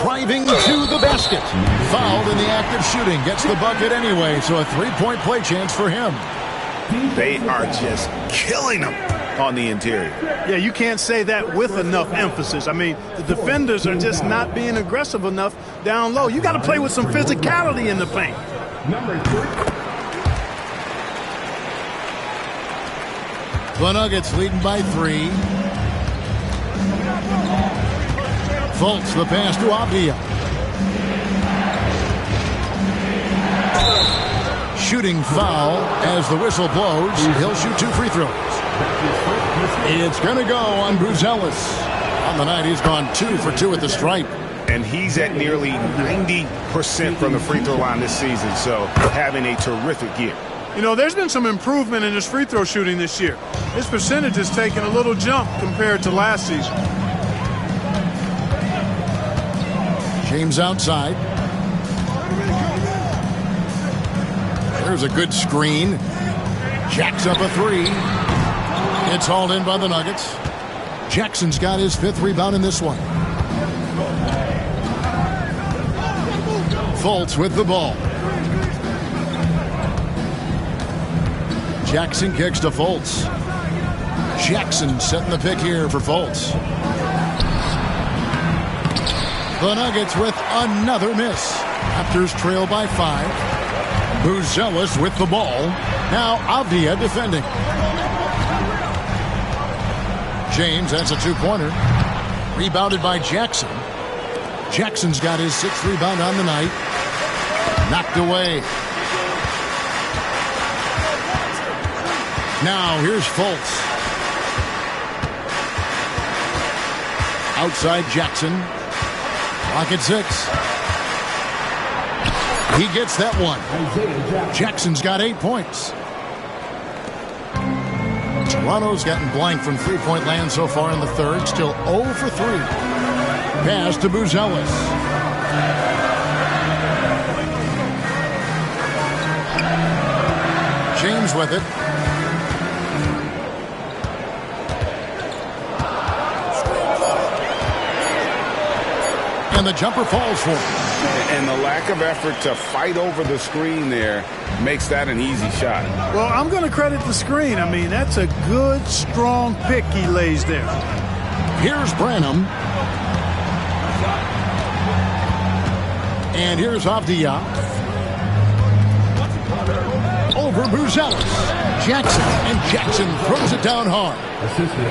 Driving to the basket. Fouled in the act of shooting. Gets the bucket anyway, so a 3-point play chance for him. They are just killing them on the interior. Yeah, you can't say that with enough emphasis. I mean, the defenders are just not being aggressive enough down low. You got to play with some physicality in the paint. The Nuggets leading by 3. Fultz, the pass to Avdia. Shooting foul as the whistle blows. He'll shoot 2 free throws. It's going to go on Buzelis. On the night, he's gone 2 for 2 at the stripe. And he's at nearly 90% from the free throw line this season, so having a terrific year. You know, there's been some improvement in his free throw shooting this year. His percentage has taken a little jump compared to last season. James outside. There's a good screen. Jacks up a 3. It's hauled in by the Nuggets. Jackson's got his 5th rebound in this one. Fultz with the ball. Jackson kicks to Fultz. Jackson setting the pick here for Fultz. The Nuggets with another miss. Raptors trail by 5. Buzelis with the ball. Now Avdia defending. James has a 2-pointer. Rebounded by Jackson. Jackson's got his 6th rebound on the night. Knocked away. Now here's Fultz. Outside Jackson. Clock at 6. He gets that one. Jackson's got 8 points. Toronto's gotten blank from 3-point land so far in the third. Still 0 for 3. Pass to Buzelis. James with it. And the jumper falls for him. And the lack of effort to fight over the screen there makes that an easy shot. Well, I'm going to credit the screen. I mean, that's a good, strong pick he lays there. Here's Branham. And here's Avdia. Over Buzelis. Jackson. And Jackson throws it down hard.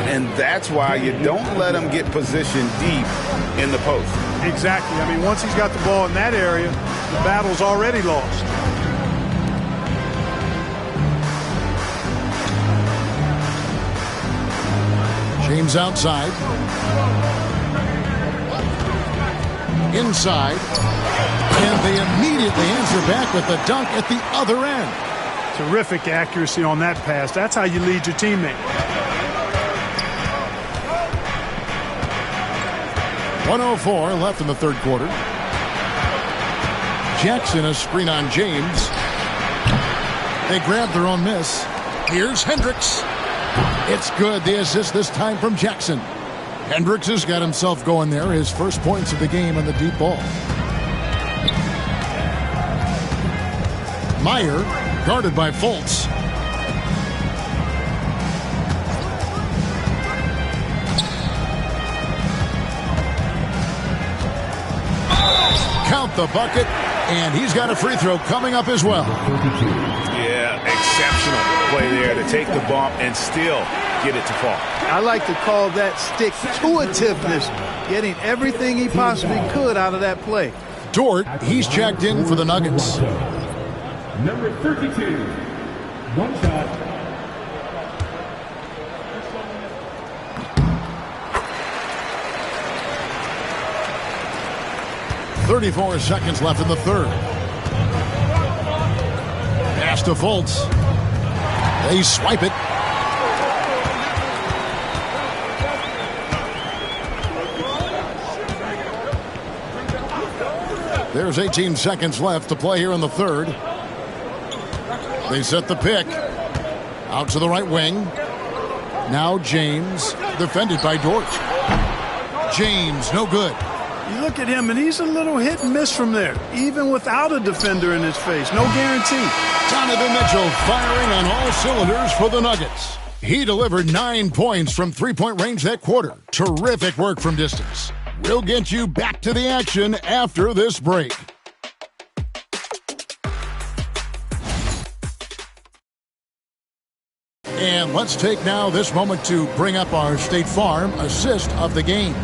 And that's why you don't let him get positioned deep in the post. Exactly. I mean, once he's got the ball in that area, the battle's already lost. James outside. Inside. And they immediately answer back with the dunk at the other end. Terrific accuracy on that pass. That's how you lead your teammate. 1:04 left in the third quarter. Jackson a screen on James. They grab their own miss. Here's Hendricks. It's good. The assist this time from Jackson. Hendricks has got himself going there. His first points of the game on the deep ball. Meyer guarded by Fultz. Count the bucket, and he's got a free throw coming up as well. Yeah, exceptional play there to take the bump and still get it to fall. I like to call that stick-to-itiveness, getting everything he possibly could out of that play. Dort, he's checked in for the Nuggets. Number 32, one shot. 34 seconds left in the third. Pass to Fultz. They swipe it. There's 18 seconds left to play here in the third. They set the pick. Out to the right wing. Now James, defended by Dort. James, no good. You look at him, and he's a little hit and miss from there, even without a defender in his face. No guarantee. Donovan Mitchell firing on all cylinders for the Nuggets. He delivered 9 points from three-point range that quarter. Terrific work from distance. We'll get you back to the action after this break. And let's take now this moment to bring up our State Farm assist of the game.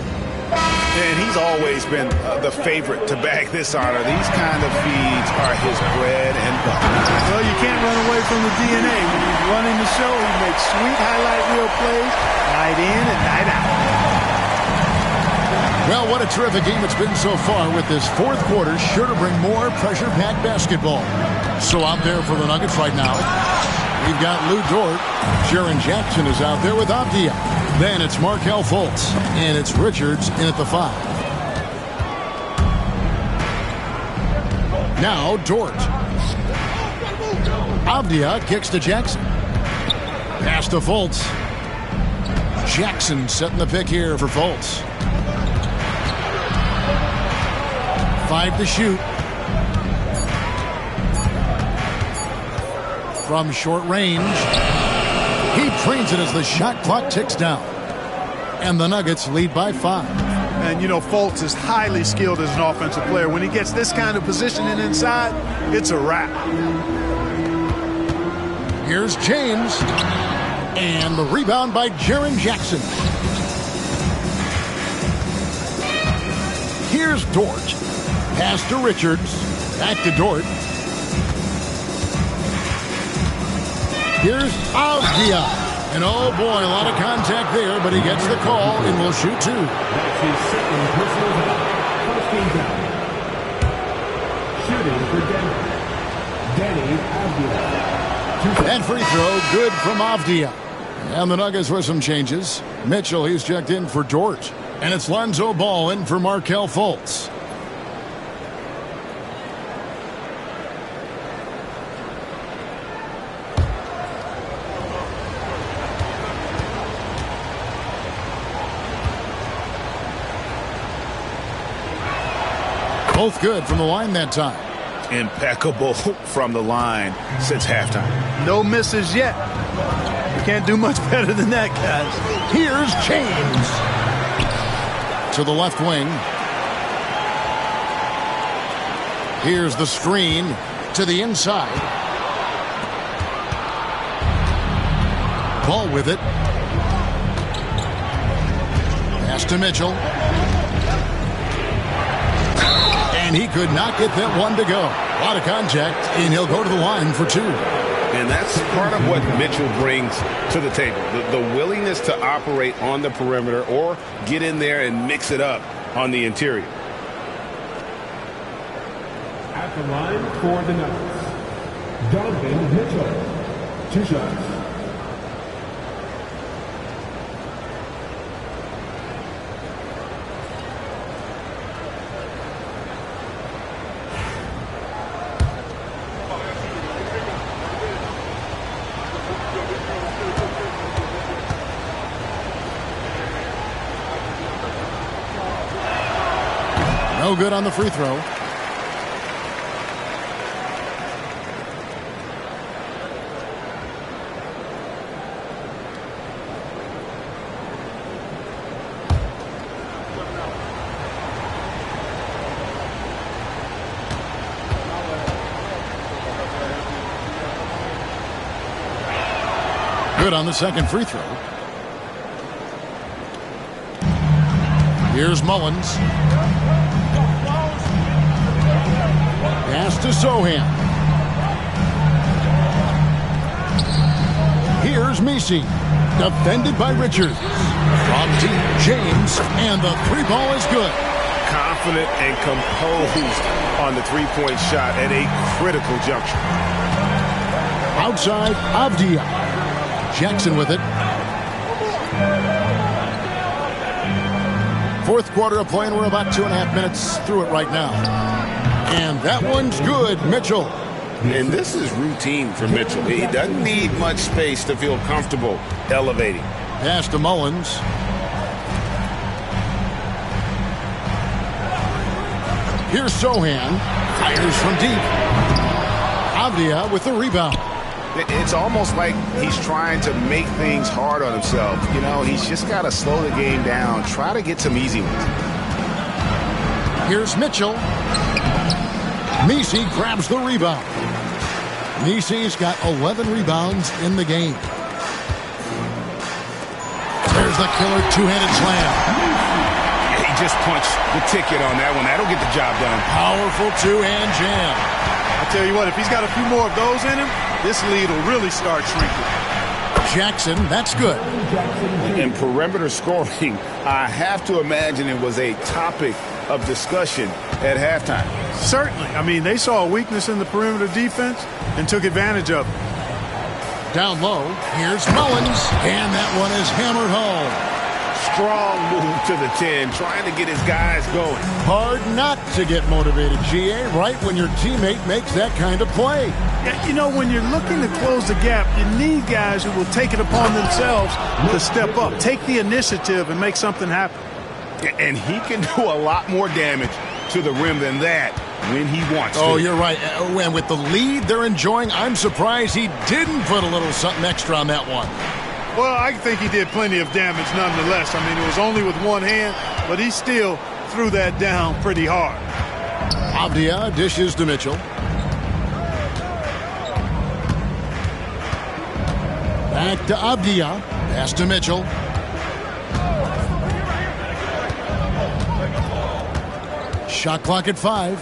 And he's always been the favorite to bag this honor. These kind of feeds are his bread and butter. Well, you can't run away from the DNA. When he's running the show, he makes sweet highlight reel plays night in and night out. Well, what a terrific game it's been so far, with this fourth quarter sure to bring more pressure-packed basketball. So out there for the Nuggets right now, we've got Lou Dort. Jaren Jackson is out there with Avdia. Then it's Markelle Fultz, and it's Richards in at the 5. Now Dort. Avdia kicks to Jackson. Pass to Fultz. Jackson setting the pick here for Fultz. 5 to shoot. From short range. He trains it as the shot clock ticks down. And the Nuggets lead by 5. And, you know, Fultz is highly skilled as an offensive player. When he gets this kind of positioning inside, it's a wrap. Here's James. And the rebound by Jaren Jackson. Here's Dort. Pass to Richards. Back to Dort. Here's Avdia. And oh boy, a lot of contact there, but he gets the call and will shoot 2. That's his second personal foul. First team foul. Shooting for Denver, Danny Avdia. And free throw, good from Avdia. And the Nuggets with some changes. Mitchell, he's checked in for Dort. And it's Lonzo Ball in for Markelle Fultz. Both good from the line that time. Impeccable from the line since halftime. No misses yet. You can't do much better than that, guys. Here's James. To the left wing. Here's the screen to the inside. Ball with it. Pass to Mitchell. And he could not get that one to go. A lot of contact, and he'll go to the line for 2. And that's part of what Mitchell brings to the table. The willingness to operate on the perimeter or get in there and mix it up on the interior. At the line for the Nuggets, Donovan Mitchell. 2 shots. No good on the free throw. Good on the second free throw. Here's Mullins. Pass to Sohan. Here's Messi. Defended by Richards. From deep, James. And the 3 ball is good. Confident and composed on the 3-point shot at a critical juncture. Outside, Avdia. Jackson with it. Fourth quarter of play, and we're about 2.5 minutes through it right now. And that one's good, Mitchell. And this is routine for Mitchell. He doesn't need much space to feel comfortable elevating. Pass to Mullins. Here's Sohan. Fires from deep. Avdia with the rebound. It's almost like he's trying to make things hard on himself. You know, he's just got to slow the game down. Try to get some easy ones. Here's Mitchell. Messi grabs the rebound. Messi's got 11 rebounds in the game. There's the killer two-handed slam. He just punched the ticket on that one. That'll get the job done. Powerful two-hand jam. I tell you what, if he's got a few more of those in him, this lead will really start shrinking. Jackson, that's good. In perimeter scoring, I have to imagine it was a topic of discussion at halftime. Certainly. I mean, they saw a weakness in the perimeter defense and took advantage of it. Down low, here's Mullins, and that one is hammered home. Strong move to the 10, trying to get his guys going. Hard not to get motivated, GA, right when your teammate makes that kind of play. Yeah, you know, when you're looking to close the gap, you need guys who will take it upon themselves to step up, take the initiative, and make something happen. And he can do a lot more damage to the rim than that when he wants to. Oh, you're right. And with the lead they're enjoying, I'm surprised he didn't put a little something extra on that one. Well, I think he did plenty of damage nonetheless. I mean, it was only with one hand, but he still threw that down pretty hard. Avdia dishes to Mitchell. Back to Avdia. Pass to Mitchell. Shot clock at 5.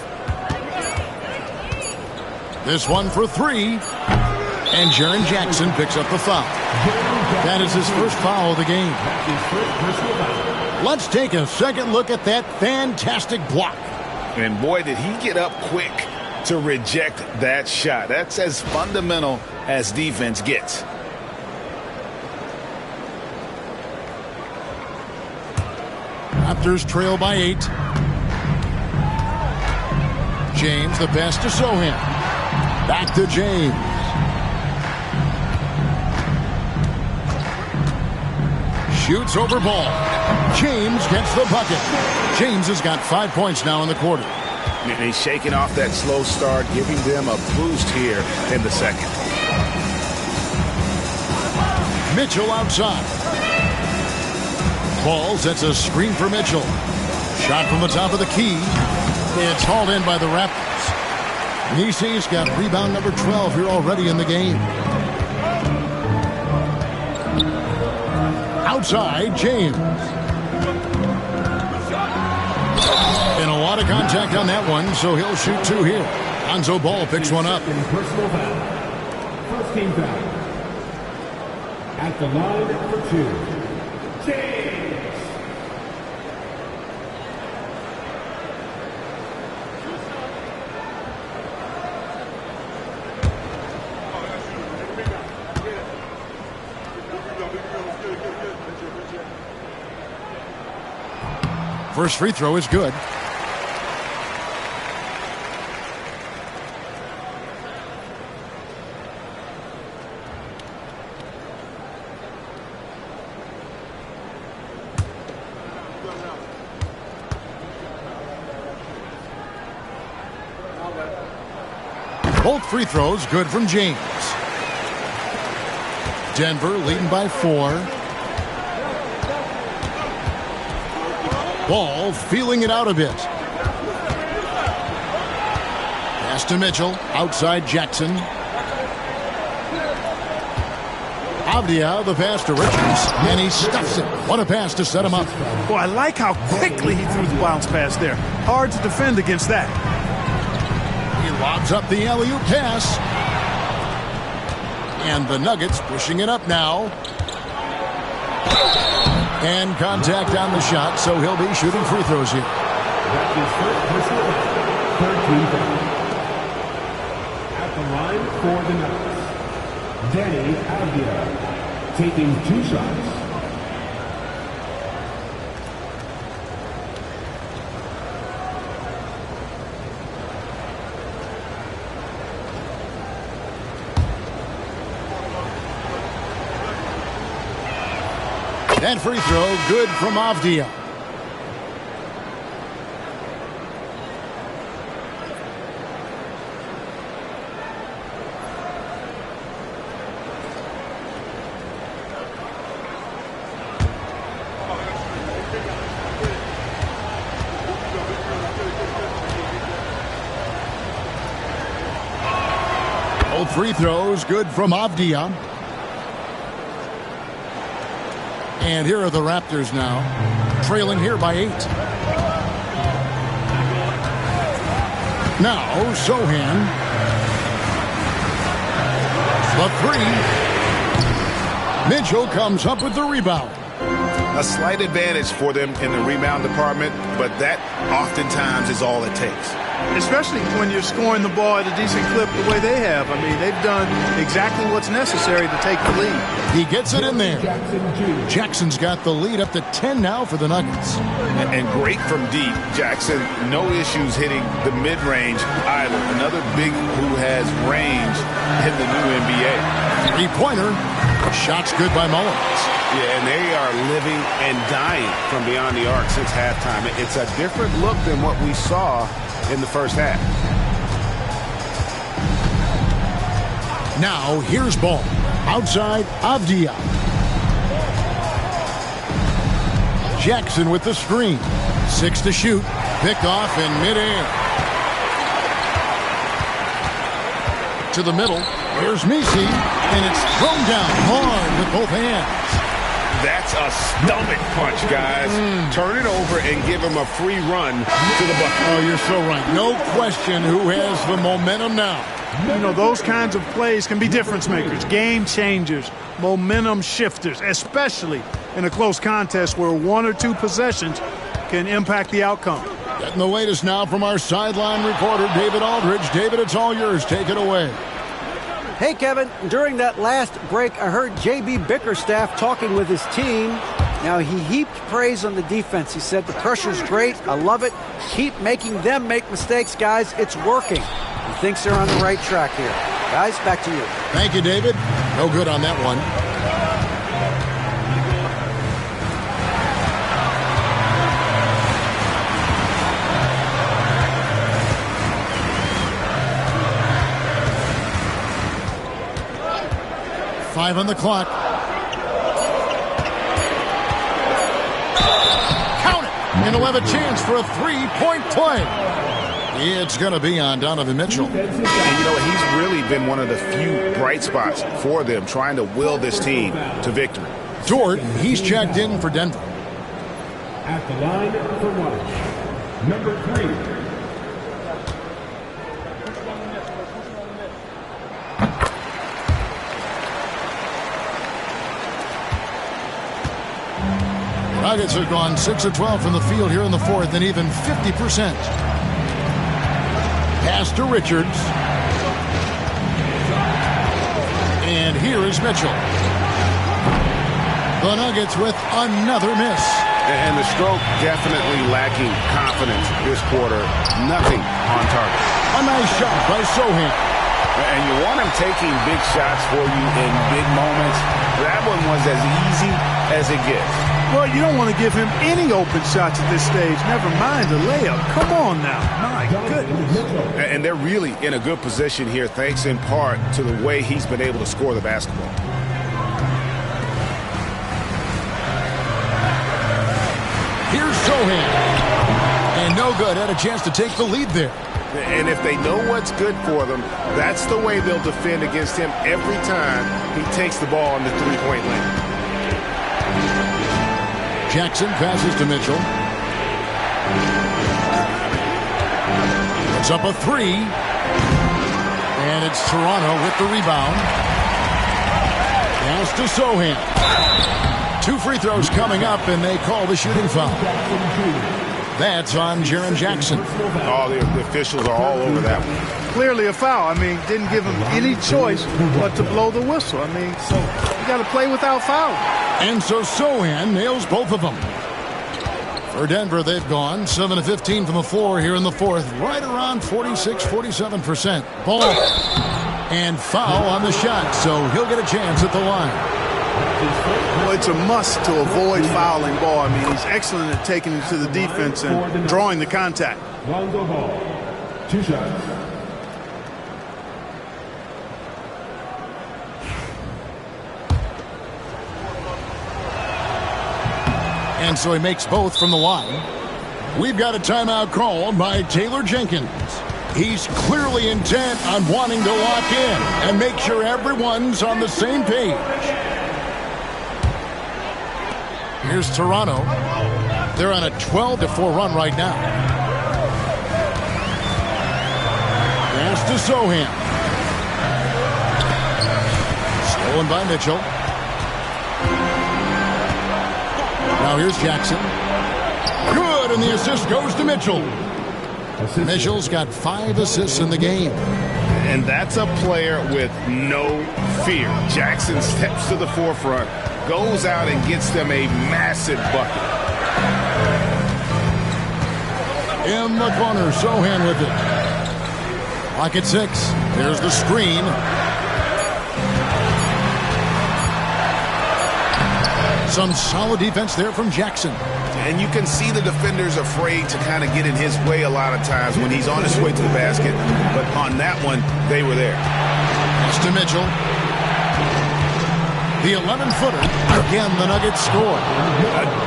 This one for 3. And Jaren Jackson picks up the foul. That is his first foul of the game. Let's take a second look at that fantastic block. And boy, did he get up quick to reject that shot. That's as fundamental as defense gets. Raptors trail by 8. James, the pass to Sohan. Back to James. Shoots over ball. James gets the bucket. James has got 5 points now in the quarter. And he's shaking off that slow start, giving them a boost here in the second. Mitchell outside. Ball sets a screen for Mitchell. Shot from the top of the key. It's hauled in by the Raptors. Nisi's got rebound number 12 here already in the game. Outside, James. And a lot of contact on that one, so he'll shoot 2 here. Lonzo Ball picks one up. Personal foul. First team foul. At the line for 2. James. First free throw is good. Both free throws good from James. Denver leading by 4. Ball feeling it out a bit. Pass to Mitchell. Outside Jackson. Avdia, the pass to Richards. And he stuffs it. What a pass to set him up. Boy, I like how quickly he threw the bounce pass there. Hard to defend against that. He lobs up the alley-oop pass. And the Nuggets pushing it up now. And contact on the shot, so he'll be shooting free throws here. That's his first personal foul. 13 foul. At the line for the Nuggets, Danny Avdia, taking 2 shots. That free throw good from Avdia. Both free throws good from Avdia. And here are the Raptors now, trailing here by 8. Now, Sohan. The 3. Mitchell comes up with the rebound. A slight advantage for them in the rebound department, but that oftentimes is all it takes. Especially when you're scoring the ball at a decent clip the way they have. I mean, they've done exactly what's necessary to take the lead. He gets it in there. Jackson's got the lead up to 10 now for the Nuggets. And great from deep. Jackson, no issues hitting the mid-range either. Another big who has range in the new NBA. Three-pointer. Shot's good by Mullins. Yeah, and they are living and dying from beyond the arc since halftime. It's a different look than what we saw in the first half. Now, here's Ball. Outside, Avdia. Jackson with the screen. 6 to shoot. Picked off in midair. To the middle. Here's Misi. And it's thrown down hard with both hands. That's a stomach punch, guys. Turn it over and give him a free run to the bucket. Oh, you're so right. No question who has the momentum now. You know, those kinds of plays can be difference makers, game changers, momentum shifters, especially in a close contest where 1 or 2 possessions can impact the outcome. Getting the latest now from our sideline reporter, David Aldridge. David, it's all yours. Take it away. Hey, Kevin, during that last break, I heard J.B. Bickerstaff talking with his team. Now, he heaped praise on the defense. He said, the pressure's great. I love it. Keep making them make mistakes, guys. It's working. He thinks they're on the right track here. Guys, back to you. Thank you, David. No good on that one. 5 on the clock. Count it! And he'll have a chance for a three-point play. It's going to be on Donovan Mitchell. And you know, he's really been one of the few bright spots for them, trying to will this team to victory. Dort, he's checked in for Denver. At the line for one, number 3. Nuggets have gone 6 of 12 from the field here in the fourth, and even 50%. Pass to Richards. And here is Mitchell. The Nuggets with another miss. And the stroke definitely lacking confidence this quarter. Nothing on target. A nice shot by Sohan. And you want him taking big shots for you in big moments. That one was as easy as it gets. Well, you don't want to give him any open shots at this stage. Never mind the layup. Come on now. My goodness. And they're really in a good position here, thanks in part to the way he's been able to score the basketball. Here's Sohan. And no good. Had a chance to take the lead there. And if they know what's good for them, that's the way they'll defend against him every time he takes the ball in the three-point lane. Jackson passes to Mitchell. Puts up a three. And it's Toronto with the rebound. Pass to Sohan. 2 free throws coming up, and they call the shooting foul. That's on Jaren Jackson. Oh, the officials are all over that one. Clearly a foul. I mean, didn't give him any choice but to blow the whistle. I mean, so you got to play without fouling. And so Sohan nails both of them. For Denver, they've gone 7 of 15 from the floor here in the fourth, right around 46-47%. Ball and foul on the shot, so he'll get a chance at the line. Well, it's a must to avoid fouling ball. I mean, he's excellent at taking it to the defense and drawing the contact. Lonzo Ball, 2 shots. And so he makes both from the line. We've got a timeout called by Taylor Jenkins. He's clearly intent on wanting to lock in and make sure everyone's on the same page. Here's Toronto. They're on a 12-4 run right now. Pass to Sohan. Stolen by Mitchell. Now here's Jackson. Good, and the assist goes to Mitchell. Mitchell's got 5 assists in the game. And that's a player with no fear. Jackson steps to the forefront, goes out and gets them a massive bucket. In the corner, Sohan with it. Clock at 6. There's the screen. Some solid defense there from Jackson. And you can see the defenders afraid to kind of get in his way a lot of times when he's on his way to the basket. But on that one, they were there. It's to Mitchell. The 11-footer. Again, the Nuggets score.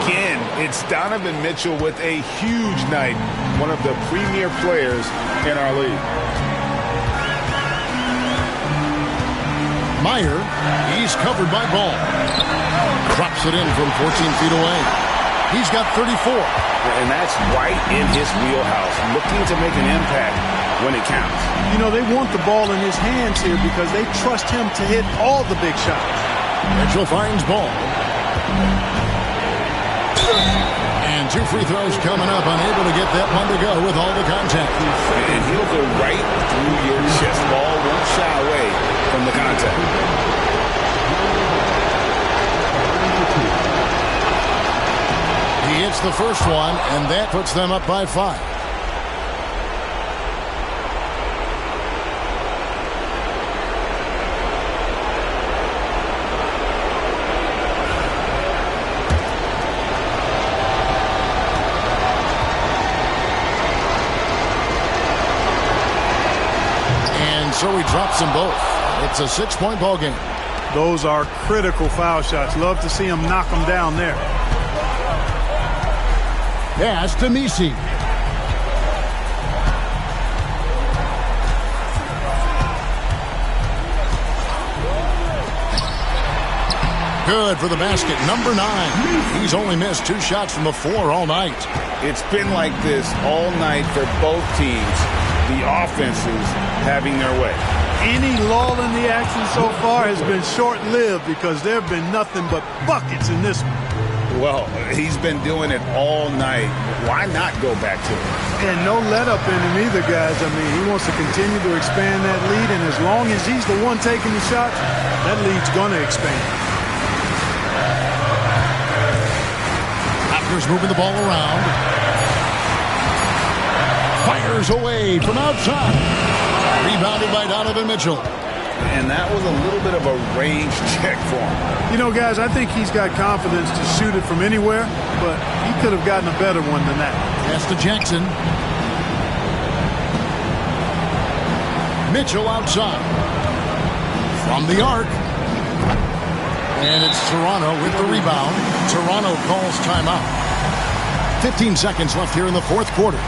Again, it's Donovan Mitchell with a huge night. One of the premier players in our league. Meyer, he's covered by Ball. Drops it in from 14 feet away. He's got 34. And that's right in his wheelhouse, looking to make an impact when it counts. You know, they want the ball in his hands here because they trust him to hit all the big shots. Mitchell finds Ball. And 2 free throws coming up, unable to get that one to go with all the contact. And he'll go right through your chest. Ball won't shy away from the contact. He hits the first one, and that puts them up by 5. And so he drops them both. It's a 6-point ball game. Those are critical foul shots. Love to see him knock them down there. Pass to Messi. Good for the basket. Number 9. He's only missed 2 shots from the floor all night. It's been like this all night for both teams. The offenses having their way. Any lull in the action so far has been short-lived because there have been nothing but buckets in this one. Well, he's been doing it all night. Why not go back to it? And no let-up in him either, guys. I mean, he wants to continue to expand that lead, and as long as he's the one taking the shots, that lead's going to expand. Raptors moving the ball around. Fires away from outside. Rebounded by Donovan Mitchell. And that was a little bit of a range check for him. You know, guys, I think he's got confidence to shoot it from anywhere, but he could have gotten a better one than that. Pass to Jackson. Mitchell outside. From the arc. And it's Toronto with the rebound. Toronto calls timeout. 15 seconds left here in the fourth quarter.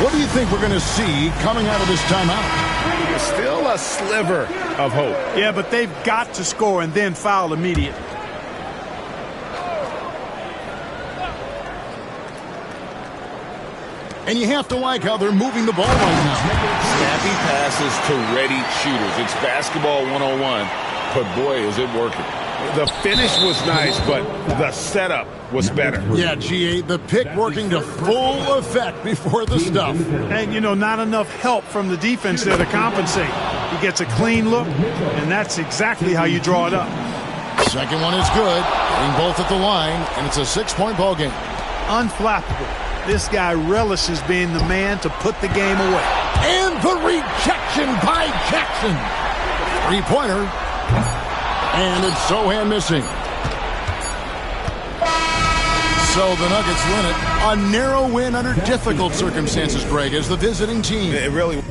What do you think we're going to see coming out of this timeout? Still a sliver of hope. Yeah, but they've got to score and then foul immediately. And you have to like how they're moving the ball right now. Snappy passes to ready shooters. It's basketball 101, but boy, is it working. The finish was nice, but the setup was better. Yeah, GA, the pick working to full effect before the stuff. And, you know, not enough help from the defense there to compensate. He gets a clean look, and that's exactly how you draw it up. Second one is good. Getting both at the line, and it's a 6-point ball game. Unflappable. This guy relishes being the man to put the game away. And the rejection by Jackson. 3-pointer. And it's Sohan missing. So the Nuggets win it. A narrow win under difficult circumstances, Greg, as the visiting team. It really